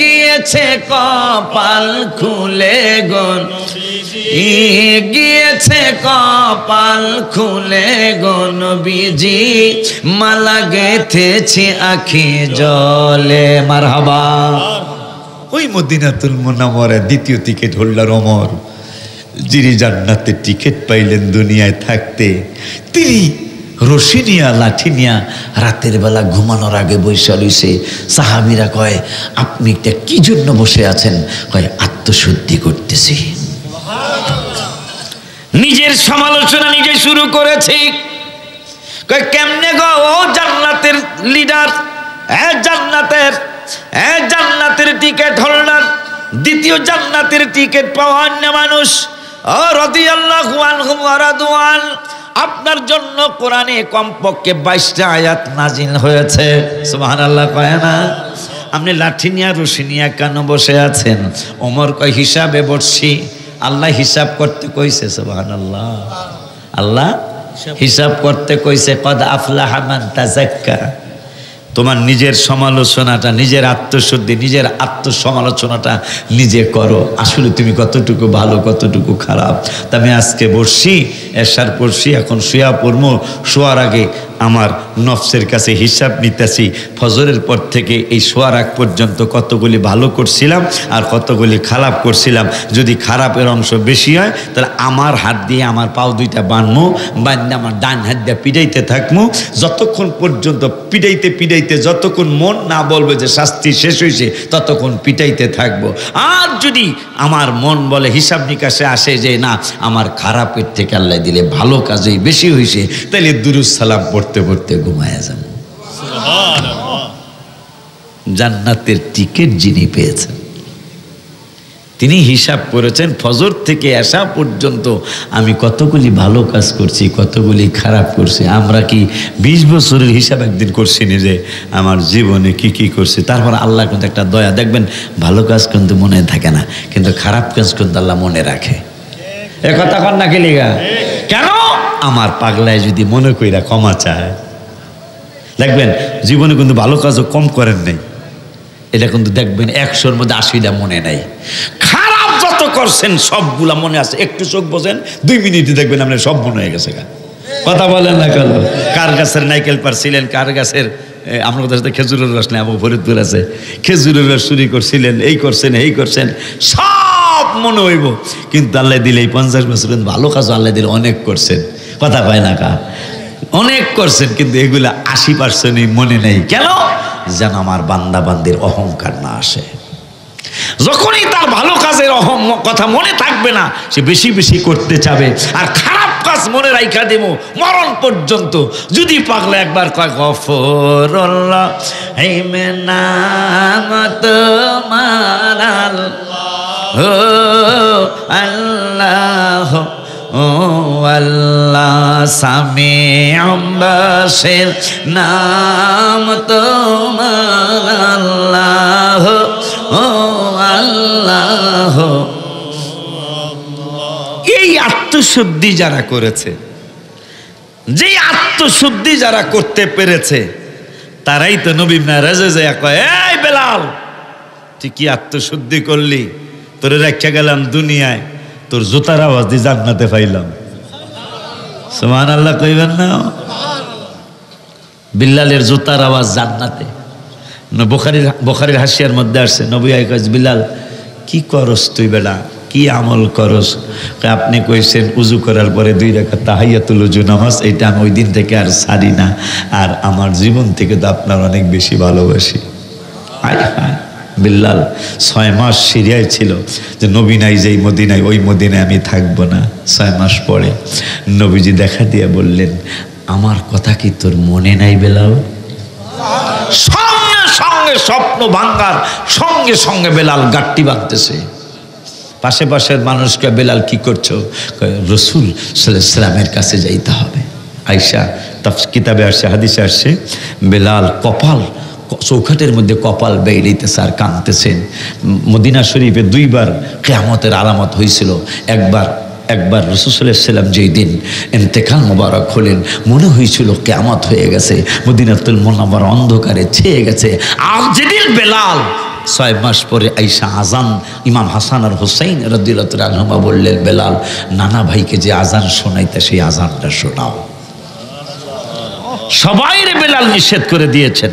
S1: গিয়েছে কপাল খুলে গন, গিয়েছে কপাল খুলে গন বিজি, মালা গেথেছি আখি জলে। মারহাবা। ওই মদিনাতুল মুনাওয়ারা দ্বিতীয় টিকিট হোল্ডার ওমর, যিনি জান্নাতের টিকিট পাইলেন দুনিয়ায় থাকতে, তিনি রশি নিয়া লাঠি নিয়া রাতের বেলা ঘুমানোর আগে বৈশা লইছে। সাহাবীরা কয় আপনি এটা কি জন্য বসে আছেন? কয় আত্মশুদ্ধি করতেছি। নিজের সমালোচনা নিজে শুরু করেছি। কয় কেমনে গো ও জান্নাতের লিডার, জান্নাতের টিকিট হোল্ডার, দ্বিতীয় জান্নাতের টিকিট পাওয়া অন্য মানুষ, ও রাদিয়াল্লাহু আনহু ওয়া রাদওয়ান, আপনার জন্য কোরআনে কমপক্ষে 22টা আয়াত নাজিল হয়েছে। সুবহানাল্লাহ কয় না? আপনি লাঠি নিয়া রশি নিয়া কেন বসে আছেন? ওমর কয় হিসাবে বসছি, আল্লাহ হিসাব করতে কইছে। সুবহানাল্লাহ, আল্লাহ হিসাব করতে কইছে। কদ আফলাহা মান তাযাক্কা। তোমার নিজের সমালোচনাটা, নিজের আত্মশুদ্ধি, নিজের আত্মসমালোচনাটা নিজে করো। আসলে তুমি কতটুকু ভালো, কতটুকু খারাপ। তা আমি আজকে বসছি, এশার পড়ছি, এখন শুয়া পড়বো। শোয়ার আগে আমার নফসের কাছে হিসাব নিতেছি, ফজরের পর থেকে এই শোয়ার আগ পর্যন্ত কতগুলি ভালো করছিলাম আর কতগুলি খারাপ করছিলাম। যদি খারাপের অংশ বেশি হয় তাহলে আমার হাত দিয়ে আমার পাও দুইটা বাঁধবো, বাঁধলে আমার ডান হাত দিয়ে পিটাইতে থাকবো যতক্ষণ পর্যন্ত, পিটাইতে পিটাইতে যতক্ষণ মন না বলবে যে শাস্তি শেষ হয়েছে ততক্ষণ পিটাইতে থাকবো। আর যদি আমার মন বলে, হিসাব নিকাশে আসে যে না আমার খারাপের থেকে আল্লাহ দিলে ভালো কাজেই বেশি হয়েছে, তাহলে দুরুদ সালাম পড়তে পড়তে ঘুমায়া যাব। জান্নাতের টিকিট যিনি পেয়েছেন তিনি হিসাব করেছেন ফজর থেকে আসা পর্যন্ত আমি কতগুলি ভালো কাজ করছি, কতগুলি খারাপ করছি। আমরা কি 20 বছরের হিসাব একদিন করছি নি যে আমার জীবনে কি কি করছি? তারপর আল্লাহ কিন্তু একটা দয়া, দেখবেন ভালো কাজ কিন্তু মনে থাকে না, কিন্তু খারাপ কাজ কিন্তু আল্লাহ মনে রাখে। এ কথা কন না কেলিগা? কেন? আমার পাগলায় যদি মনে কইরা ক্ষমা চায়, দেখবেন জীবনে কিন্তু ভালো কাজও কম করেন নাই, এটা কিন্তু দেখবেন 100-র মধ্যে 80টা মনে নাই। খারাপ যত করছেন সবগুলা মনে আছে। একটু চোখ বোঝেন, 2 মিনিটে দেখবেন আপনার সব মনে হয়ে গেছে। কথা বলেন না কেন? কার গাছের নাইকেল পারছিলেন, কার গাছের আপনার সাথে খেজুরের রস নেই, আমার ফরিদপুর আছে, খেজুরের রস চুরি করছিলেন, এই করছেন এই করছেন, সব মনে হইব। কিন্তু আল্লাহ দিলে এই 50 বছর ভালো কাজ আল্লাহ দিলে অনেক করছেন। কথা পায় না কা? অনেক করছেন, কিন্তু এগুলা 80% মনে নেই। কেন? যেন আমার বান্দা বান্দির অহংকার না আসে। যখনই তার ভালো কাজের কথা মনে থাকবে না, সে বেশি বেশি করতে চাবে। আর খারাপ কাজ মনে রাইখা দেব মরণ পর্যন্ত। যদি পাগলা একবার কয় গফরুল্লাহ হিমে নাম তোমার আল্লাহ, ও আল্লাহ সামিউম বাসির নাম তোমার আল্লাহ, ও আল্লাহ। এই আত্মশুদ্ধি যারা করেছে, যে আত্মশুদ্ধি যারা করতে পেরেছে, তারাই তো নবী মেরাজে যায় কয়, এই বেলাল তুই কি আত্মশুদ্ধি করলি? তোরে রেখে গেলাম দুনিয়ায়, তোর জুতার আওয়াজ দিয়ে জান্নাতে পাইলাম। সুবহানাল্লাহ কইবেন না? বিল্লালের জুতার আওয়াজ জান্নাতে। বুখারীর হাসিয়ার মধ্যে আসছে, নবী কইছে বিল্লাল কি করস তুই বেটা, কি আমল করস? আপনি কইছেন উজু করার পরে 2 রাকাত তাহিয়াতুল উজু নামাজ, এটা আমি ওই দিন থেকে আর ছাড়ি না, আর আমার জীবন থেকে তো আপনার অনেক বেশি ভালোবাসি। বিল্লাল 6 মাস সিরিয়ায় ছিল যে নবী নাই যেই মদিনায়, ওই মদিনায় আমি থাকবো না। 6 মাস পরে নবীজি দেখা দিয়ে বললেন, আমার কথা কি তোর মনে নাই বেলাল? সঙ্গে সঙ্গে স্বপ্ন ভাঙ্গার সঙ্গে সঙ্গে বেলাল গাট্টি বাঁধতেছে। পাশের মানুষকে, বেলাল কি করছো? রাসূল সাল্লাল্লাহু আলাইহি ওয়াসাল্লামের কাছে যাইতে হবে। আয়েশা কিতাবে আসছে, হাদিসে আসছে, বেলাল কপাল চৌখাটের মধ্যে কপাল বেরিয়েছে আর কাঁদতেছেন। মদিনা শরীফে 2 বার কিয়ামতের আলামত হয়েছিল। একবার রাসূল সাল্লাল্লাহু আলাইহি ওয়াসাল্লাম যেই দিন ইন্তেকাল মোবারক হলেন, মনে হয়েছিল কিয়ামত হয়ে গেছে, মদিনাতুল মুনাওয়ারা অন্ধকারে ছেয়ে গেছে। আর যেদিন বেলাল 6 মাস পরে আয়েশা আজান, ইমাম হাসান আর হুসাইন রাদিয়াল্লাহু তাআলা আনহুমা বললেন, বেলাল নানা ভাইকে যে আজান শোনাইতে সেই আজানটা শোনাও। সবাই বেলাল নিষেধ করে দিয়েছেন।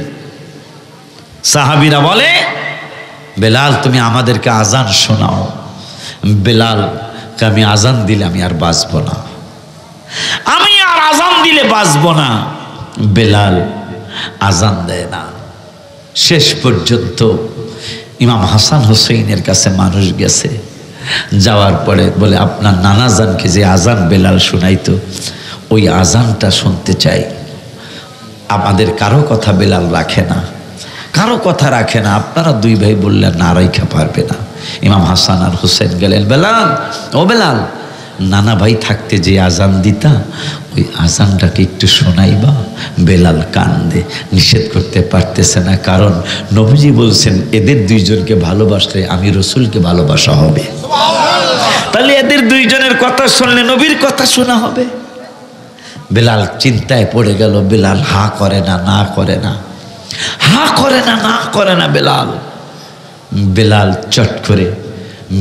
S1: সাহাবীরা বলে, বেলাল তুমি আমাদেরকে আজান শোনাও। বেলাল আমি আজান দিলে আমি আর বাঁচব না, আমি আর আজান দিলে বাঁচব না। বেলাল আজান দেয় না। শেষ পর্যন্ত ইমাম হাসান হুসাইনের কাছে মানুষ গেছে, যাওয়ার পরে বলে আপনার নানাজানকে যে আজান বেলাল শোনাইতো ওই আজানটা শুনতে চাই। আমাদের কারো কথা বেলাল রাখে না, কারো কথা রাখে না। আপনারা 2 ভাই বললেন না, রাইখা পারবে না। ইমাম হাসান আর হুসেন গেলেন, বেলাল ও বেলাল, নানা ভাই থাকতে যে আজান দিতা ওই আজানটাকে একটু শোনাইবা। বেলাল কান্দে, নিষেধ করতে পারতেছে না, কারণ নবীজি বলছেন এদের 2 জনকে ভালোবাসলে আমি রাসূলকে ভালোবাসা হবে। তাহলে এদের 2 জনের কথা শুনলে নবীর কথা শোনা হবে। বেলাল চিন্তায় পড়ে গেল। বেলাল হা করে না, না করে না, হা করে না, না করে না। বেলাল চট করে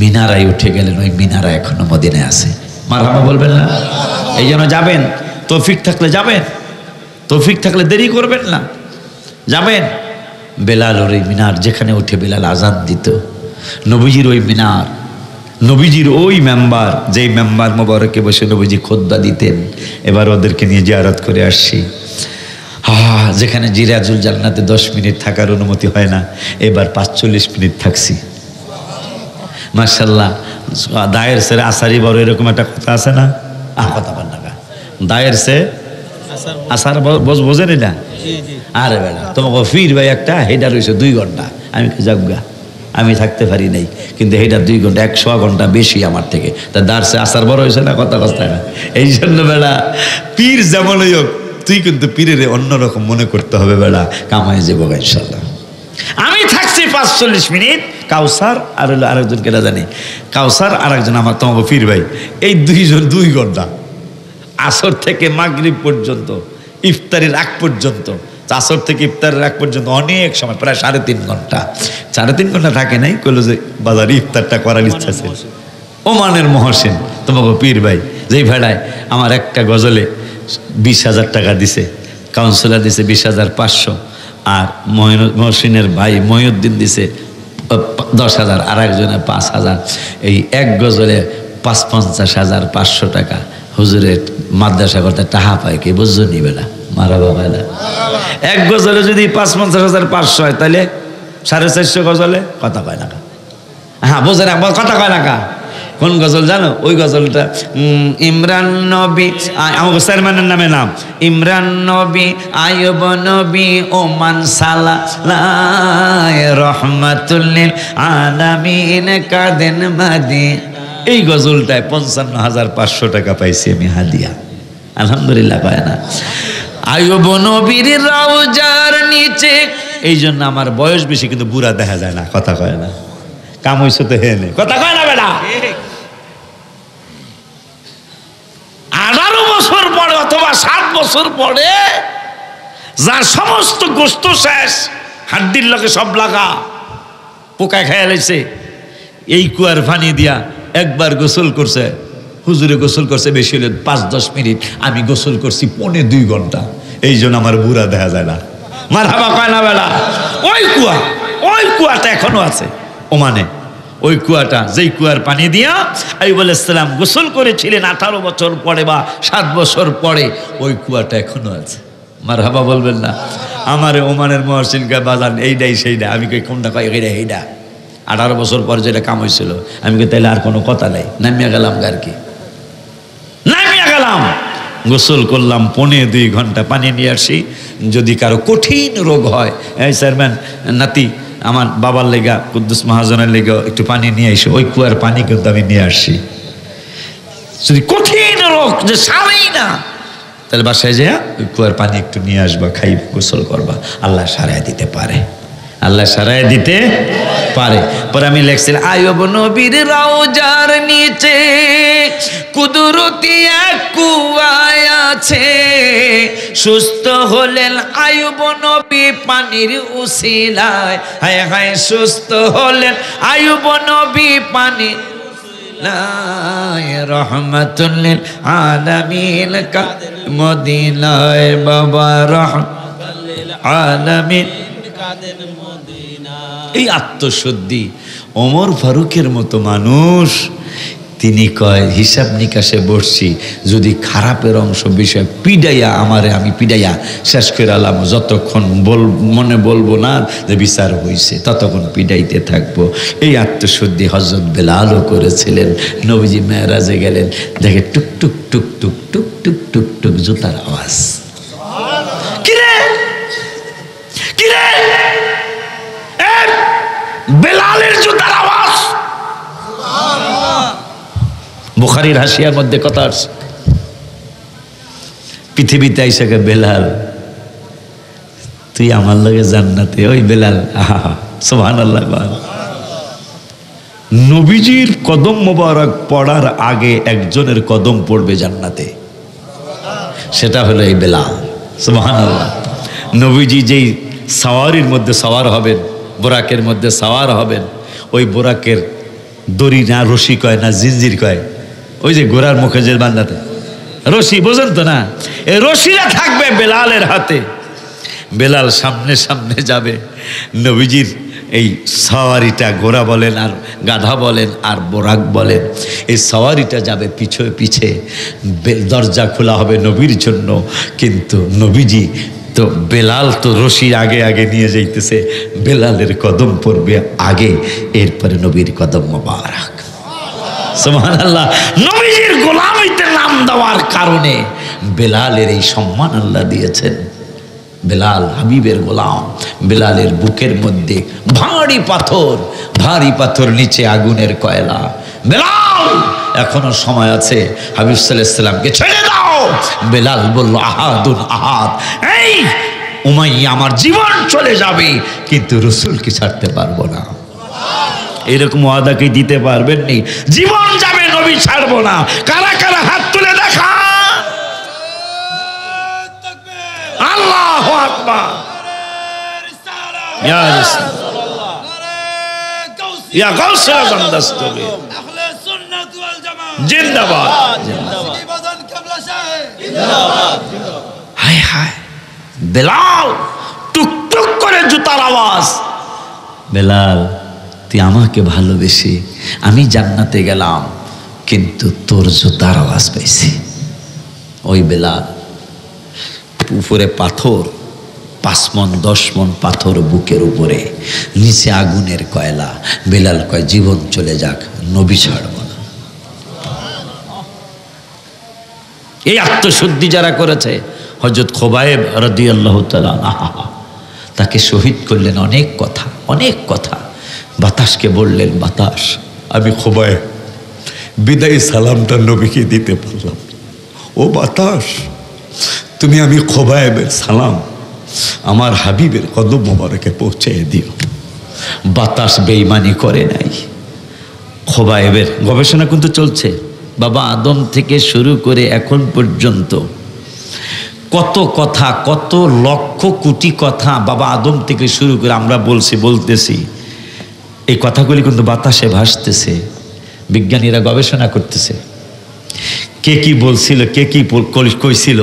S1: মিনারায় উঠে গেলেন। ওই মিনারা এখনো মদিনায় আছে। মারহাবা বলবেন না? এই জন্য যাবেন, তৌফিক থাকলে যাবেন, তৌফিক থাকলে দেরি করবেন না, যাবেন। বেলাল ওর ওই মিনার যেখানে উঠে বেলাল আজান দিত, নবীজির ওই মিনার, নবীজির ওই মেম্বার, যেই মেম্বার মোবারকে বসে নবীজি খুতবা দিতেন। এবার ওদেরকে নিয়ে জিয়ারত করে আসছি। যেখানে জিরাজুল জান্নাতে 10 মিনিট থাকার অনুমতি হয় না, এবার 45 মিনিট থাকছি। মাশাআল্লাহ। দায়ের সে আসারি বড়, এরকম একটা কথা আছে না? কথা বল না, দায়ের সে আসার বোঝেন না? আরে বেলা তোমাকে ফির ভাই একটা হেডা রয়েছে 2 ঘন্টা। আমি যাগা, আমি থাকতে পারি নাই, কিন্তু হেডা 2 ঘন্টা, 100 ঘন্টা বেশি আমার থেকে। তা দার্সে আসার বড় হয়েছে না, কথা না। এই জন্য বেলা পীর যেমন হোক, তুই কিন্তু পীরের অন্যরকম মনে করতে হবে। বেলা কামাই যাবো ইনশাল্লাহ। আমি থাকছি 45 মিনিট। কাউসার আর হলো আরেকজন কেনা জানি, কাউসার আর একজন আমার তোমাকে পীর ভাই, এই 2 জন 2 ঘন্টা, আসর থেকে মাগরিব পর্যন্ত, ইফতারের আগ পর্যন্ত, আসর থেকে ইফতারের আগ পর্যন্ত অনেক সময়, প্রায় 3.5 ঘন্টা। 3.5 ঘন্টা থাকে নাই, কইলো যে বাজারে ইফতারটা করার ইচ্ছা ছিল। ওমানের মহসিন তোমাকে পীর ভাই, যেই ভাড়ায় আমার একটা গজলে 20,000 টাকা দিছে, কাউন্সিলর দিছে 20,500, আর মহসিনের ভাই মহিউদ্দিন দিছে 10,000, আর একজনে 5,000। এই এক গজলে 55,500 টাকা হুজুরের মাদ্রাসা করতে টাহা পায় কি বুঝছো নি বেলা? মারা বাবা, এক গজলে যদি 55,500 হয় তাহলে 450 গজলে কথা কয় না। হ্যাঁ বোঝে না, কথা কয় না। কোন গজল জানো? ওই গজলটা ইমরান নবী, আমাকে চেয়ারম্যানের নামে নাম, ইমরান নবী, আয়ুব নবী, ওমান সালাহ, রহমাতুল লিল আলামিন কাদেন মাদি। এই গজলটায় 55,500 টাকা পাইছি আমি হাদিয়া, আলহামদুলিল্লাহ। পায় না আয়ুব নবীর রওজার নিচে। এই জন্য আমার বয়স বেশি কিন্তু বুড়া দেখা যায় না, কথা কয় না। কাম হইছে তো হে নেই, কথা কয় না বেটা। 18 বছর পরে অথবা 7 বছর পরে যার সমস্ত গোস্ত শেষ, হাড্ডির লগে সব লাগা, পোকা খেয়ে লাইছে, এই কুয়ার পানি দিয়া একবার গোসল করছে, হুজুরে গোসল করছে বেশি হলে 5-10 মিনিট, আমি গোসল করছি 1.5-2 ঘন্টা। এই জন্য আমার বুড়া দেখা যায় না। মারহাবা কয় না বেলা। ওই কুয়াটা এখনো আছে ওমানে। ওই কুয়াটা, যেই কুয়ার পানি দিয়া আইয়ুব আলাইহিস সালাম গোসল করেছিলেন 18 বছর পরে বা 7 বছর পরে, ওই কুয়াটা এখনো আছে। মারহাবা বলবেন না? আমার ওমানের মুয়াজ্জিন কে বাজান এইটাই সেইটা, আমি কই কোনটা, কয় এইটা 18 বছর পর যেটা কাম হয়েছিল। আমি কই তাইলে আর কোনো কথা নাই, নামিয়া গেলাম আর কি, নামিয়া গেলাম, গোসল করলাম, 1.5-2 ঘন্টা পানি নিয়ে আসি। যদি কারো কঠিন রোগ হয়, এই চেয়ারম্যান নাতি আমার বাবার লেগা, কুদ্দুস মহাজনের লেগা একটু পানি নিয়ে এসো, ওই কুয়ার পানি কিন্তু আমি নিয়ে আসছি। যদি কঠিন রোগ যে সারেই না, তাহলে বাসায় যায় ওই কুয়ার পানি একটু নিয়ে আসবা, খাই গোসল করবা, আল্লাহ সারায় দিতে পারে, আল্লাহ সারায় দিতে পারে। পরে আমি লেখছিলাম আইয়ুব নবীর রওজার নিচে কুদরতি এক কুয়া আছে, সুস্থ হলেন আইয়ুব নবী পানির উসিলায়, হায় হায় সুস্থ হলেন আইয়ুব নবী পানির রহমাতুল লিল আলামিন মদিনায় বাবা রহমাতুল লিল আলামিন। এই আত্মশুদ্ধি ওমর ফারুকের মতো মানুষ, তিনি কয় হিসাব নিকাশে বসছি, যদি খারাপের অংশ বিষয় পিডাইয়া আমি পিডাইয়া শেষ করে আলাম, যতক্ষণ মনে বলবো না যে বিচার হয়েছে ততক্ষণ পিডাইতে থাকবো। এই আত্মশুদ্ধি হযরত বেলালও করেছিলেন। নবীজি মেরাজে গেলেন, দেখে টুক টুক টুক টুক টুক টুক টুক টুক জুতার আওয়াজ। কিরে কিরে, বেলালের জুতার আওয়াজ। বুখারীর হাসিয়ার মধ্যে কথা আছে, পৃথিবীতে আইসাকে বেলাল তুই আমার লগে জান্নাতে। ওই বেলাল, আহা সুবহানাল্লাহ। নবীজির কদম মোবারক পড়ার আগে একজনের কদম পড়বে জান্নাতে, সেটা হলো এই বেলাল। সুবহানাল্লাহ। নবীজি যেই সাওয়ারির মধ্যে সাওয়ার হবেন, বোরাকের মধ্যে সাওয়ার হবেন, ওই বোরাকের দড়ি না রশি কয় না জিনজির কয়, ওই যে ঘোড়ার মুখে যে বান্ধাতে রশি, বোঝেন তো না, এই রশিটা থাকবে বেলালের হাতে। বেলাল সামনে সামনে যাবে, নবীজির এই সাওয়ারিটা, ঘোড়া বলেন আর গাধা বলেন আর বোরাক বলেন, এই সাওয়ারিটা যাবে পিছে পিছে, দরজা খোলা হবে নবীর জন্য। কিন্তু নবীজি তো, বেলাল তো রশির আগে আগে নিয়ে যাইতেছে, বেলালের কদম পড়বে আগে, এরপরে নবীর কদম মোবারক। সুবহানাল্লাহ। নবীজির গোলাম হইতে নাম দেওয়ার কারণে বেলালের এই সম্মান আল্লাহ দিয়েছেন। বেলাল হাবিবের গোলাম। বেলালের বুকের মধ্যে ভারী পাথর, নিচে আগুনের কয়লা। বেলাল এখনো সময় আছে, হাবিব সাল্লাল্লাহু আলাইহি সাল্লামকে ছেড়ে দাও। বেলাল বলল, আহাদুন আহাদ, এই উমাইয়া আমার জীবন চলে যাবে কিন্তু রাসূলকে ছাড়তে পারবো না। এরকম ওয়াদা কি দিতে পারবেন? নি জীবন যাবে নবী ছাড়বো না। কারা কারা হাত তুলে দেখা। আল্লাহু আকবার। ইয়া রাসূলুল্লাহ, ইয়া গাউসুল আযম দস্তগীর, আহলে সুন্নাত ওয়াল জামাত জিন্দাবাদ, জিন্দাবাদ, কিবলা সাহেব জিন্দাবাদ। হায় হায়, বেলাল টুক টুক করে জুতার আওয়াজ। বেলাল, তুই আমাকে ভালোবেসে আমি জান্নাতে গেলাম, কিন্তু তোর জুতার আওয়াজ পাইছি। ওই বেলাল, উপরে পাথর, 5 মণ 10 মণ পাথর বুকের উপরে, নিচে আগুনের কয়লা। বেলাল কয়, জীবন চলে যাক, নবী ছাড়ব না। এই আত্মশুদ্ধি যারা করেছে, হযরত খোবায়েব রাদিয়াল্লাহু তাআলা আনহু, তাকে শহীদ করলেন। অনেক কথা বাতাসকে বললেন, বাতাস, আমি খোবায়েব বিদায়ী সালামটা নবীকে দিতে পারলাম। ও বাতাস, তুমি আমি খোবায়েবের সালাম আমার হাবিবের কদম মোবারকে পৌঁছে দিও। বাতাস বেঈমানি করে নাই। খোবায়েবের গবেষণা কিন্তু চলছে, বাবা আদম থেকে শুরু করে এখন পর্যন্ত কত কথা, কত লক্ষ কোটি কথা বাবা আদম থেকে শুরু করে আমরা বলতেছি, এই কথাগুলি কিন্তু বাতাসে ভাসতেছে। বিজ্ঞানীরা গবেষণা করতেছে, কে কি বলছিল, কে কি কইছিল,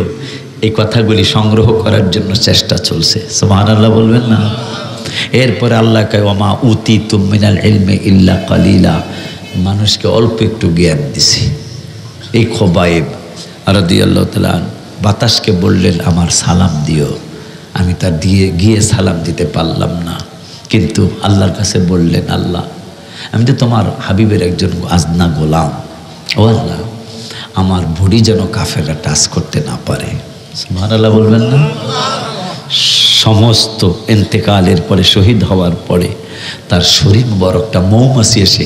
S1: এই কথাগুলি সংগ্রহ করার জন্য চেষ্টা চলছে। সুবহানাল্লাহ বলবেন না? এরপরে আল্লাহ কয় ওমা উতিতুম মিনাল ইলমি ইল্লা কালিলা, মানুষকে অল্প একটু জ্ঞান দিছি। এই খোবাইব রাদিয়াল্লাহু তাআলা বাতাসকে বললেন আমার সালাম দিও, আমি তার গিয়ে সালাম দিতে পারলাম না, কিন্তু আল্লাহর কাছে বললেন আল্লাহ আমি তো তোমার হাবিবের একজন আজনা গোলাম, ও আল্লাহ আমার বডি যেন কাফেররা টাচ করতে না পারে। সুবহানাল্লাহ বলবেন না? সমস্ত ইন্তেকালের পরে, শহীদ হওয়ার পরে তার শরীর মুবারকটা মৌমাছি এসে,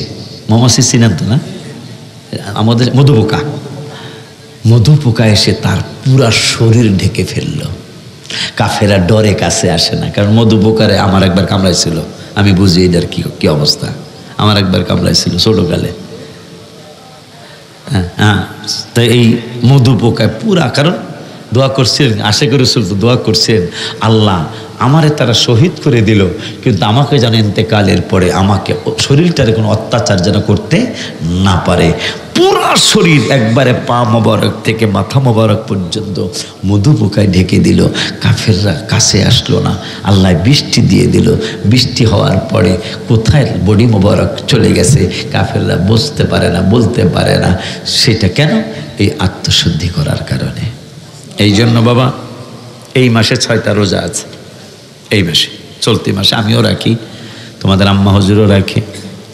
S1: মৌমাছি চিনেন তো না, আমাদের মধু পোকা এসে তার পুরা শরীর ঢেকে ফেললো। কাফেরা ডরে কাছে আসে না, কারণ মধু পোকারে আমার একবার কামড়াইছিল, আমি বুঝি এটার কি অবস্থা। আমার একবার কামড়াইছিল ছোটকালে। হ্যাঁ, তো এই মধু পোকায় পুরা, কারণ দোয়া করছেন, আশা করে তো দোয়া করছেন আল্লাহ আমারে তারা শহীদ করে দিল, কিন্তু আমাকে যেন ইন্তেকালের পরে আমাকে শরীরটারে কোনো অত্যাচার যেন করতে না পারে। পুরা শরীর একবারে পা মোবারক থেকে মাথা মোবারক পর্যন্ত মধু পোকায় ঢেকে দিল। কাফেররা কাছে আসলো না, আল্লাহ বৃষ্টি দিয়ে দিল। বৃষ্টি হওয়ার পরে কোথায় বডি মোবারক চলে গেছে কাফেররা বুঝতে পারে না, বলতে পারে না। সেটা কেন? এই আত্মশুদ্ধি করার কারণে। এই জন্য বাবা এই মাসে 6টা রোজা আছে, এই মাসে চলতি মাসে আমিও রাখি, তোমাদের আম্মা হুজুরও রাখে,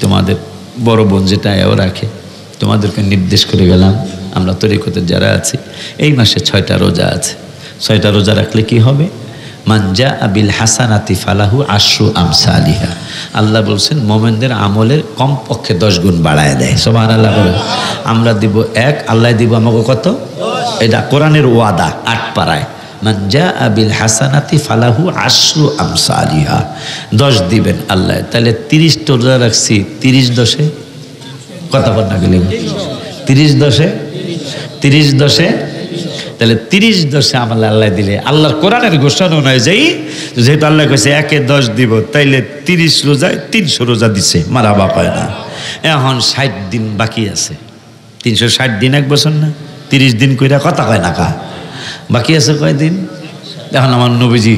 S1: তোমাদের বড় বোন যেটা এও রাখে, তোমাদেরকে নির্দেশ করে গেলাম আমরা তরিকতের যারা আছি। এই মাসে 6টা রোজা আছে। 6টা রোজা রাখলে কি হবে? মানজা আবিল হাসানাতি ফালাহু আশরু আমসালিহা। আল্লাহ বলছেন মোমেনদের আমলের কমপক্ষে 10 গুণ বাড়ায় দেয়। সুবহানাল্লাহ বলে আমরা দিব 1, আল্লাহ দিব আমাকে কত? এটা কোরআনের ওয়াদা 8 পারায়। মানজা আবিল হাসানাতি ফালাহু আশরু আমসালিহা, 10 দিবেন আল্লাহ। তাহলে 30 রোজা রাখছি, 30 10-এ কত পর না গেলে 30 10-এ তাহলে 30 10-এ আমল আল্লাহ দিলে, আল্লাহর কোরআনের ঘোষণা অনুযায়ী যেহেতু আল্লাহ কইছে 1-এ 10 দিব, তাইলে 30 রোজায় 300 রোজা দিছে। মারাবা পায় না। এখন 60 দিন বাকি আছে। 360 দিন 1 বছর না, 30 দিন কইরা কথা কয় না কা বাকি আছে কয়দিন? এখন আমার নবীজি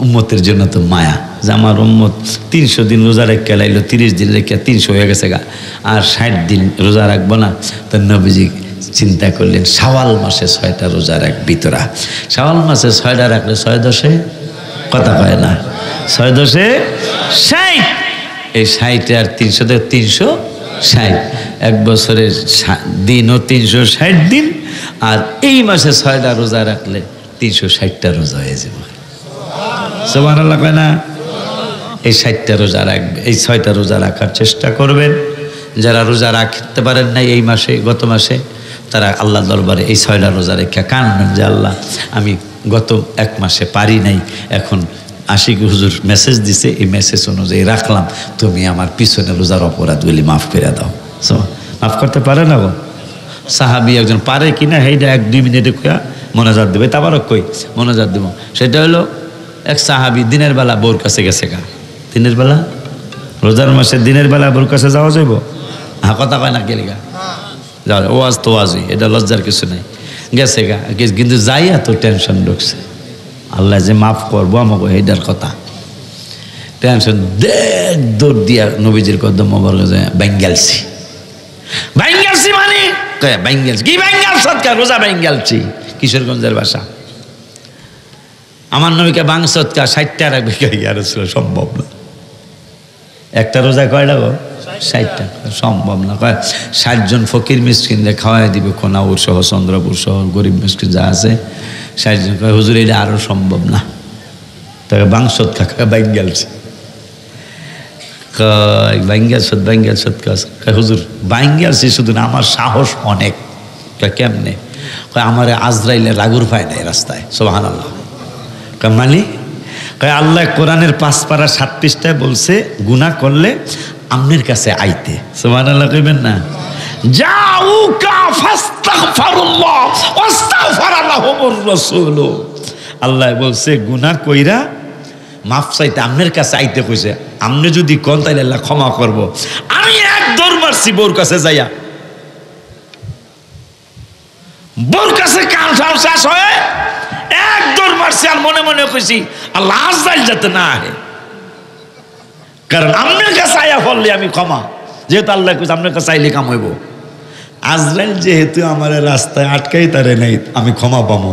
S1: উম্মতের জন্য তো মায়া, যে আমার উম্মত 300 দিন রোজা রেখে লাইলো, 30 দিন রেখে 300 হয়ে গেছে গা, আর 60 দিন রোজা রাখবো না। তো নবীজি চিন্তা করলেন শাওয়াল মাসে 6টা রোজা রাখবি তোরা। শাওয়াল মাসে 6টা রাখলে 6 10-এ কথা কয় না, 6 10-এ 60। এই 60 আর 300 360, 1 বছরের দিনও 360 দিন, আর এই মাসে 6টা রোজা রাখলে 360টা রোজা হয়ে যাবে। সুবহানাল্লাহ কয় না? এই 60টা রোজা রাখবে, এই 6টা রোজা রাখার চেষ্টা করবেন। যারা রোজা রাখতে পারেন নাই এই মাসে, গত মাসে, তারা আল্লাহ দরবারে এই 6টা রোজা রেখে কানবেন যে আল্লাহ আমি গত 1 মাসে পারি নাই, এখন আশিক হুজুর মেসেজ দিছে, এই মেসেজ অনুযায়ী রাখলাম, তুমি আমার পিছনে রোজার অপরাধগুলি মাফ করে দাও। মাফ করতে পারে না গো? সাহাবি একজন পারে কিনা সেইটা 1-2 মিনিটে কইয়া মোনাজাত দেবে। তাবারক কই মোনাজাত দেব, সেটা হলো এক সাহাবি দিনের বেলা বউর কাছে গেছে গা। দিনের বেলা রোজার মাসে দিনের বেলা বউর কাছে যাওয়া যাইব? হ্যাঁ, কথা কয় না গেলে গা যাওয়া, ওয়াজ তো ওয়াজই, এটা লজ্জার কিছু নেই। গেছে গা, কিন্তু যাইয়া তো টেনশন ঢুকছে, আল্লাহ যে মাফ করবো আমাকে এইটার কথা টেনশন। দৌড় দিয়া নবীজির কদম বেঙ্গালছি মানে বেঙ্গালছি কি বেঙ্গাল সৎকার রোজা বেঙ্গালছি, কিশোরগঞ্জের ভাষা। আমার নবীকে বাংসৎকার 60টা রাখবে, সম্ভব না। একটা রোজা কয়টা গো? 60টা, সম্ভব না। 60 জন ফকির মিসকিনদের খাওয়াই দিবে, খোনাউর সহ, চন্দ্রপুর সহ গরিব মিসকিন যা আছে 60 জন। কয় হুজুর এটা আরো সম্ভব না, তাকে বাংসৎ খাকা বেঙ্গালছি। হুজুর বাঙ্গালছি শুধু না, আমার সাহস অনেক। কেমনে? আমার আজরাইলের রাগুর পায় নাই রাস্তায়। সুবহানাল্লাহ। মানে আল্লাহ কোরআনের 5 পারা 7 পৃষ্ঠায় বলছে গুনাহ করলে আমনের কাছে আইতে। সুবহানাল্লাহ কইবেন না? জাউকা ফাস্তাগফিরুল্লাহ ওয়াস্তাগফারা লাহুমুর রাসূল। আল্লাহ বলছে গুনাহ কইরা মাফ চাইতে আমনের কাছে আইতে কইছে। আমনে যদি কোন তাইলে আল্লাহ ক্ষমা করব। আমি এক ধর্ম মারছি বউর কাছে যাইয়া, বউর কাছে কান ফাল শেষ হয়ে এক দৌড় মারছি। আর মনে মনে কইছি আল্লাহ আজরাইল যাতে না আহে, কারণ আপনার কাছে আয়া ফললে আমি ক্ষমা, যেহেতু আল্লাহ কইছে আপনার কাছে আইলে কাম হইব। আজরাইল যেহেতু আমার রাস্তায় আটকাই তারে নাই, আমি ক্ষমা পাবো।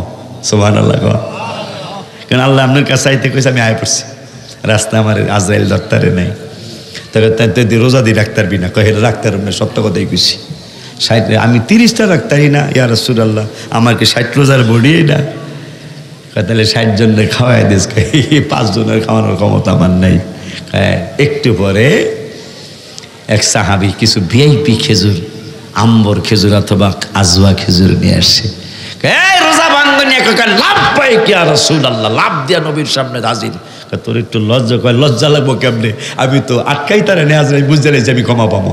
S1: সুবহানাল্লাহ। কারণ আল্লাহ আপনার কাছে আইতে কইছে, আমি আয় পড়ছি, রাস্তায় আমার আজরাইল ধরতারে নাই। তবে রোজা দিয়ে রাখতে পারবি না, কহে রাখতে পারবি না, সত্য কথাই কইছি। 60 আমি 30টা রাখতারি না, ইয়া রাসূলুল্লাহ আমাকে 60 রোজার বডিই না। তাহলে 60 জনের খাওয়াই দিস, 5 জনের খাওয়ানোর ক্ষমতা আমার নেই। একটু পরে এক সাহাবী কিছু ভিআইপি খেজুর, আম্বর খেজুর অথবা আজওয়া খেজুর নিয়ে আসছে। রোজা ভাঙ্গনি লাভ পাই কি আর রাসূলুল্লাহ, লাভ দিয়া নবীর সামনে হাজির। তোর একটু লজ্জা, কয় লজ্জা লাগবো কেমনে, আমি তো আটকাই তারা নেই আজরাইল, বুঝতে লেগেছি আমি ক্ষমা পাবো।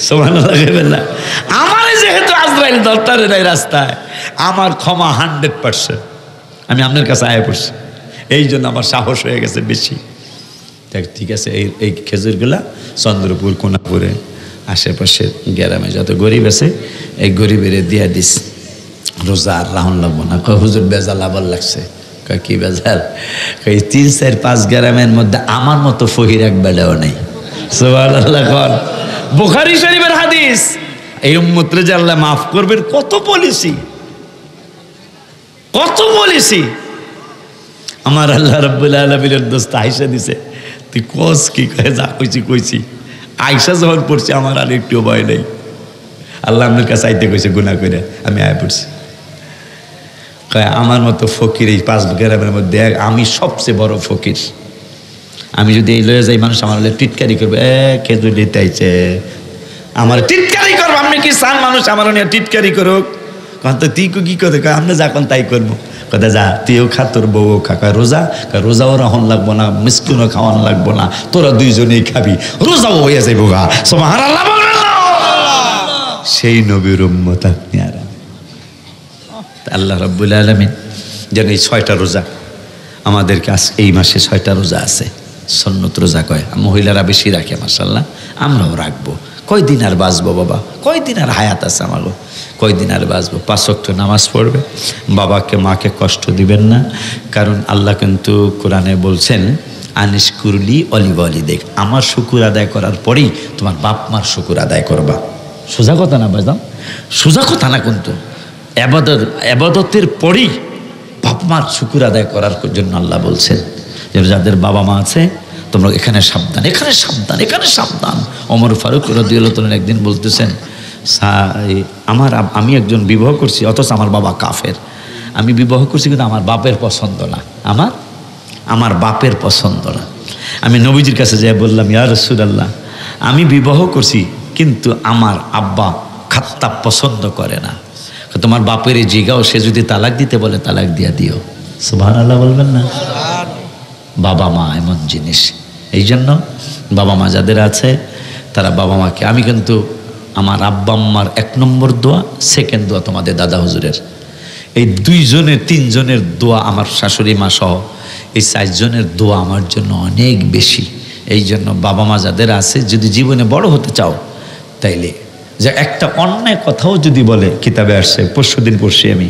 S1: সুবহানাল্লাহ। আমার যেহেতু আজরাইল দরকারে নাই রাস্তায়, আমার ক্ষমা 100%। আমি আপনার কাছে আয়া পড়ছি, এই জন্য আমার সাহস হয়ে গেছে বেশি। ঠিক আছে, এই খেজুরগুলা চন্দ্রপুর, কোনাপুরে আশেপাশে গ্রামে যত গরিব আছে এই গরিবের দিয়া দিস, রোজা আর রাহন লাগবো না। কয় হুজুর বেজাল আবার লাগছে। কয় কি বেজাল? কই 3, 4, 5 গ্রামের মধ্যে আমার মতো ফকির এক বেলাও নেই। সুবহানাল্লাহ। বুখারী শরীফের হাদিস। এই উম্মতরে যে আল্লাহ মাফ করবেন, কত পলিসি, কত পলিসি। আমার আল্লাহ রাব্বুল আলামিনের দোস্ত আয়েশা দিছে, তুই কোস কি? কয়ে যা কইছি কইছি। আয়েশা যখন পড়ছে আমার আর একটু ভয় নেই। আল্লাহ আপনার কাছে আইতে কইছে গুনাহ করে, আমি আয়া পড়ছি। কয় আমার মতো ফকির এই 5 গ্রামের মধ্যে আমি সবচেয়ে বড় ফকির। আমি যদি এই লয়ে যাই, মানুষ আমার টিটকারি করবে, খেজুর দিতে আইছে, আমার টিটকারি করবো। আপনি কি চান মানুষ আমার নিয়ে টিটকারি করুক? তো তুই কি করে? আপনি যা কোন তাই করবো। কথা যা, তুইও খা, তোর বউও খা। কয় রোজা? রোজাও রাহন লাগবো না, মিসকিনও খাওয়ানো লাগবো না, তোরা দুইজনেই খাবি, রোজাও হয়ে যাইব গা। সুবহানাল্লাহ। সেই নবীর উম্মত আপনি আর আল্লাহ রাব্বুল আলামিন যেন এই 6টা রোজা আমাদেরকে এই মাসে 6টা রোজা আছে, সুন্নত রোজা কয়। মহিলারা বেশি রাখে মাশাআল্লাহ, আমরাও রাখবো। কয়দিন আর বাঁচবো বাবা, কয়দিন আর হায়াত আছে আমারও, কয়দিন আর বাঁচবো। 5 ওয়াক্ত নামাজ পড়বে, বাবাকে মাকে কষ্ট দিবেন না। কারণ আল্লাহ কিন্তু কোরআনে বলছেন, আনিস কুরলি অলি বলি, দেখ আমার শুকুর আদায় করার পরেই তোমার বাপ মার শুকুর আদায় করবা। সোজা কথা না বাজলাম, সোজা কথা না, কিন্তু আবাদতের পরেই বাপ মার শুকুর আদায় করার জন্য আল্লাহ বলছেন যে যাদের বাবা মা আছে তোমরা এখানে সাবধান, এখানে সাবধান, এখানে সাবধান। ওমর ফারুক রাদিয়াল্লাহু তাআলা একদিন বলতেছেন, আমি একজন বিবাহ করছি, অথচ আমার বাবা কাফের। আমি বিবাহ করছি কিন্তু আমার বাপের পছন্দ না, আমার বাপের পছন্দ না। আমি নবীজির কাছে যাই বললাম, ইয়া রাসূলুল্লাহ, আমি বিবাহ করছি কিন্তু আমার আব্বা খাত্তাব পছন্দ করে না। তোমার বাপের এই জিগাও, সে যদি তালাক দিতে বলে তালাক দিয়া দিও। সুবহানাল্লাহ বলবেন না? বাবা মা এমন জিনিস। এই জন্য বাবা মা যাদের আছে তারা বাবা মাকে, আমি কিন্তু আমার আব্বা আম্মার 1 নম্বর দোয়া, 2nd দোয়া তোমাদের দাদা হুজুরের, এই 2 জনের 3 জনের দোয়া, আমার শাশুড়ি মা সহ এই 4 জনের দোয়া আমার জন্য অনেক বেশি। এই জন্য বাবা মা যাদের আছে, যদি জীবনে বড় হতে চাও, তাইলে যে একটা অন্যায় কথাও যদি বলে, কিতাবে আসছে, পরশুদিন পড়ছি আমি,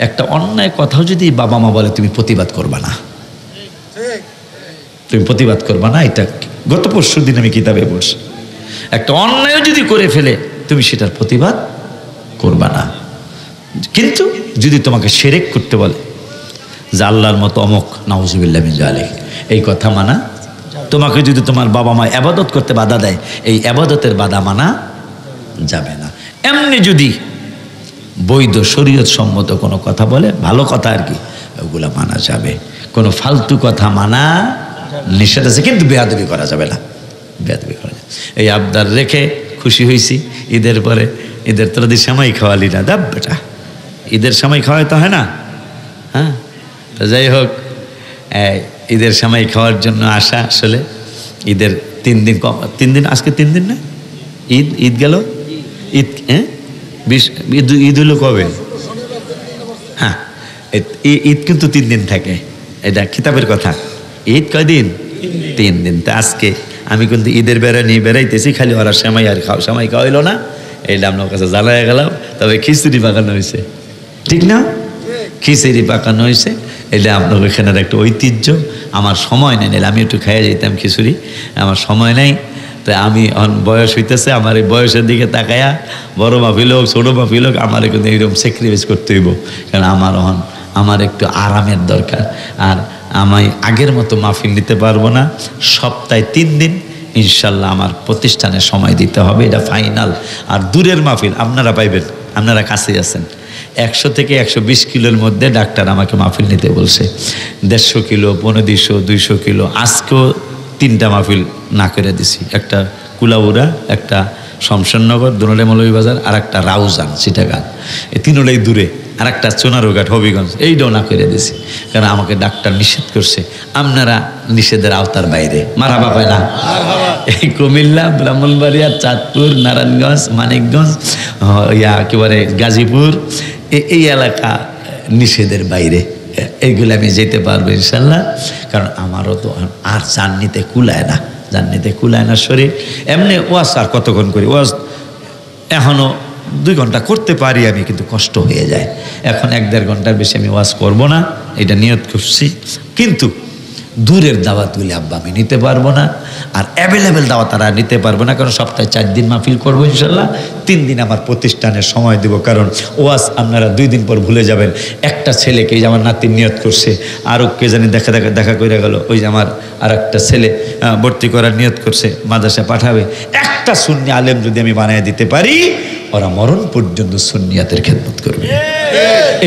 S1: একটা অন্যায় কথাও যদি বাবা মা বলে, তুমি প্রতিবাদ করবা না, তুমি প্রতিবাদ করবা না। এটা গত পরশুদিন আমি কিতাবে পড়ছি। একটা অন্যায় যদি করে ফেলে, তুমি সেটার প্রতিবাদ করবা না। কিন্তু যদি তোমাকে শিরক করতে বলে, যে আল্লাহর মতো অমুক, নাউজুবিল্লাহ মিন যালিক, এই কথা মানা, তোমাকে যদি তোমার বাবা মা ইবাদত করতে বাধা দেয়, এই ইবাদতের বাধা মানা যাবে না। এমনি যদি বৈধ শরীয়ত সম্মত কোনো কথা বলে, ভালো কথা আর কি, ওগুলা মানা যাবে। কোনো ফালতু কথা মানা নিষেধ আছে, কিন্তু বেয়াদবি করা যাবে না, বেয়াদবি করা যাবে। এই আবদার রেখে খুশি হয়েছি ঈদের পরে। ঈদের তোরা দিয়ে সময় খাওয়ালি না, দাব বেটা, ঈদের সময় খাওয়াইতে হয় না? হ্যাঁ, তো যাই হোক, ঈদের সময় খাওয়ার জন্য আসা। আসলে ঈদের 3 দিন, 3 দিন, আজকে 3 দিন না, ঈদ গেল, ঈদ ঈদ হলো কবে? হ্যাঁ, ঈদ কিন্তু 3 দিন থাকে, এটা কিতাবের কথা। ঈদ কয়দিন? 3 দিন। তা আজকে আমি কিন্তু ঈদের বেড়া নিয়ে বেড়াইতেছি, খালি ওরা সেমাই আর খাও, সেমাই খাওয়াইলো না, এইটা আপনার কাছে জানাই গেলাম। তবে খিচুড়ি পাকানো হয়েছে, ঠিক না? খিচুড়ি পাকানো হয়েছে, এটা আপনার ওইখানের একটা ঐতিহ্য। আমার সময় নেই, আমি একটু খাইয়ে যেতাম খিচুড়ি, আমার সময় নেই। তাই আমি বয়স হইতেছে, আমার এই বয়সের দিকে তাকায়া বড় মাহফিল হোক ছোটো মাহফিল হোক আমার কিন্তু এইরকম স্যাক্রিফাইস করতে হইব, কারণ আমার একটু আরামের দরকার। আর আমি আগের মতো মাহফিল নিতে পারবো না, সপ্তাহে 3 দিন ইনশাল্লাহ আমার প্রতিষ্ঠানে সময় দিতে হবে, এটা ফাইনাল। আর দূরের মাহফিল আপনারা পাইবেন, আপনারা কাছেই আছেন। 100 থেকে 120 কিলোর মধ্যে ডাক্তার আমাকে মাহফিল নিতে বলছে, 150 কিলো, 1500, 200 কিলো। আজকেও 3টা মাহফিল না করে দিছি, একটা কুলাউড়া, একটা শমশেরনগর দুনোটাই মৌলভীবাজার, আর একটা রাউজান চিটাগাং, এই তিনোটাই দূরে, আর একটা সোনারুঘাট হবিগঞ্জ, এইটাও না করে দিছি, কারণ আমাকে ডাক্তার নিষেধ করছে। আপনারা নিষেধের আওতার বাইরে, মারা বাবা না। এই কুমিল্লা, ব্রাহ্মণবাড়িয়া, চাঁদপুর, নারায়ণগঞ্জ, মানিকগঞ্জ, একেবারে গাজীপুর, এই এলাকা নিষেধের বাইরে, এইগুলো আমি যেতে পারবো ইনশাল্লাহ। কারণ আমারও তো আর জার্নিতে কুলায় না, জার্নিতে কুলায় না শরীর। এমনি ওয়াজ আর কতক্ষণ করি, ওয়াজ এখনও 2 ঘন্টা করতে পারি আমি, কিন্তু কষ্ট হয়ে যায়। এখন 1-1.5 ঘন্টার বেশি আমি ওয়াজ করব না, এটা নিয়ত করছি। কিন্তু দূরের দাওয়াতগুলি আব্বা আমি নিতে পারবো না, আর অ্যাভেলেবেল দাওয়াত তারা নিতে পারবো না, কারণ সপ্তাহে 4 দিন মাহফিল করবো ইনশাল্লাহ। 3 দিন আমার প্রতিষ্ঠানের সময় দেব, কারণ ওয়াজ আপনারা 2 দিন পর ভুলে যাবেন। একটা ছেলেকে যে আমার নাতির নিয়ত করছে, আরও কে জানি দেখা করে গেল, ওই যে আমার আর একটা ছেলে ভর্তি করার নিয়ত করছে, মাদ্রাসা পাঠাবে। একটা সুন্নি আলেম যদি আমি বানিয়ে দিতে পারি, ওরা মরণ পর্যন্ত সুন্নিয়াতের খেদমত করবে।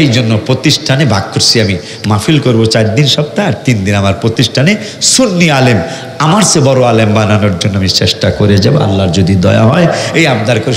S1: এই জন্য প্রতিষ্ঠানে ভাগ করছি, আমি মাহফিল করব 4 দিন সপ্তাহে, আর 3 দিন আমার প্রতিষ্ঠানে সুন্নি আলেম, আমার চেয়ে বড় আলেম বানানোর জন্য আমি চেষ্টা করে যাব। আল্লাহর যদি দয়া হয়, এই আবদার করে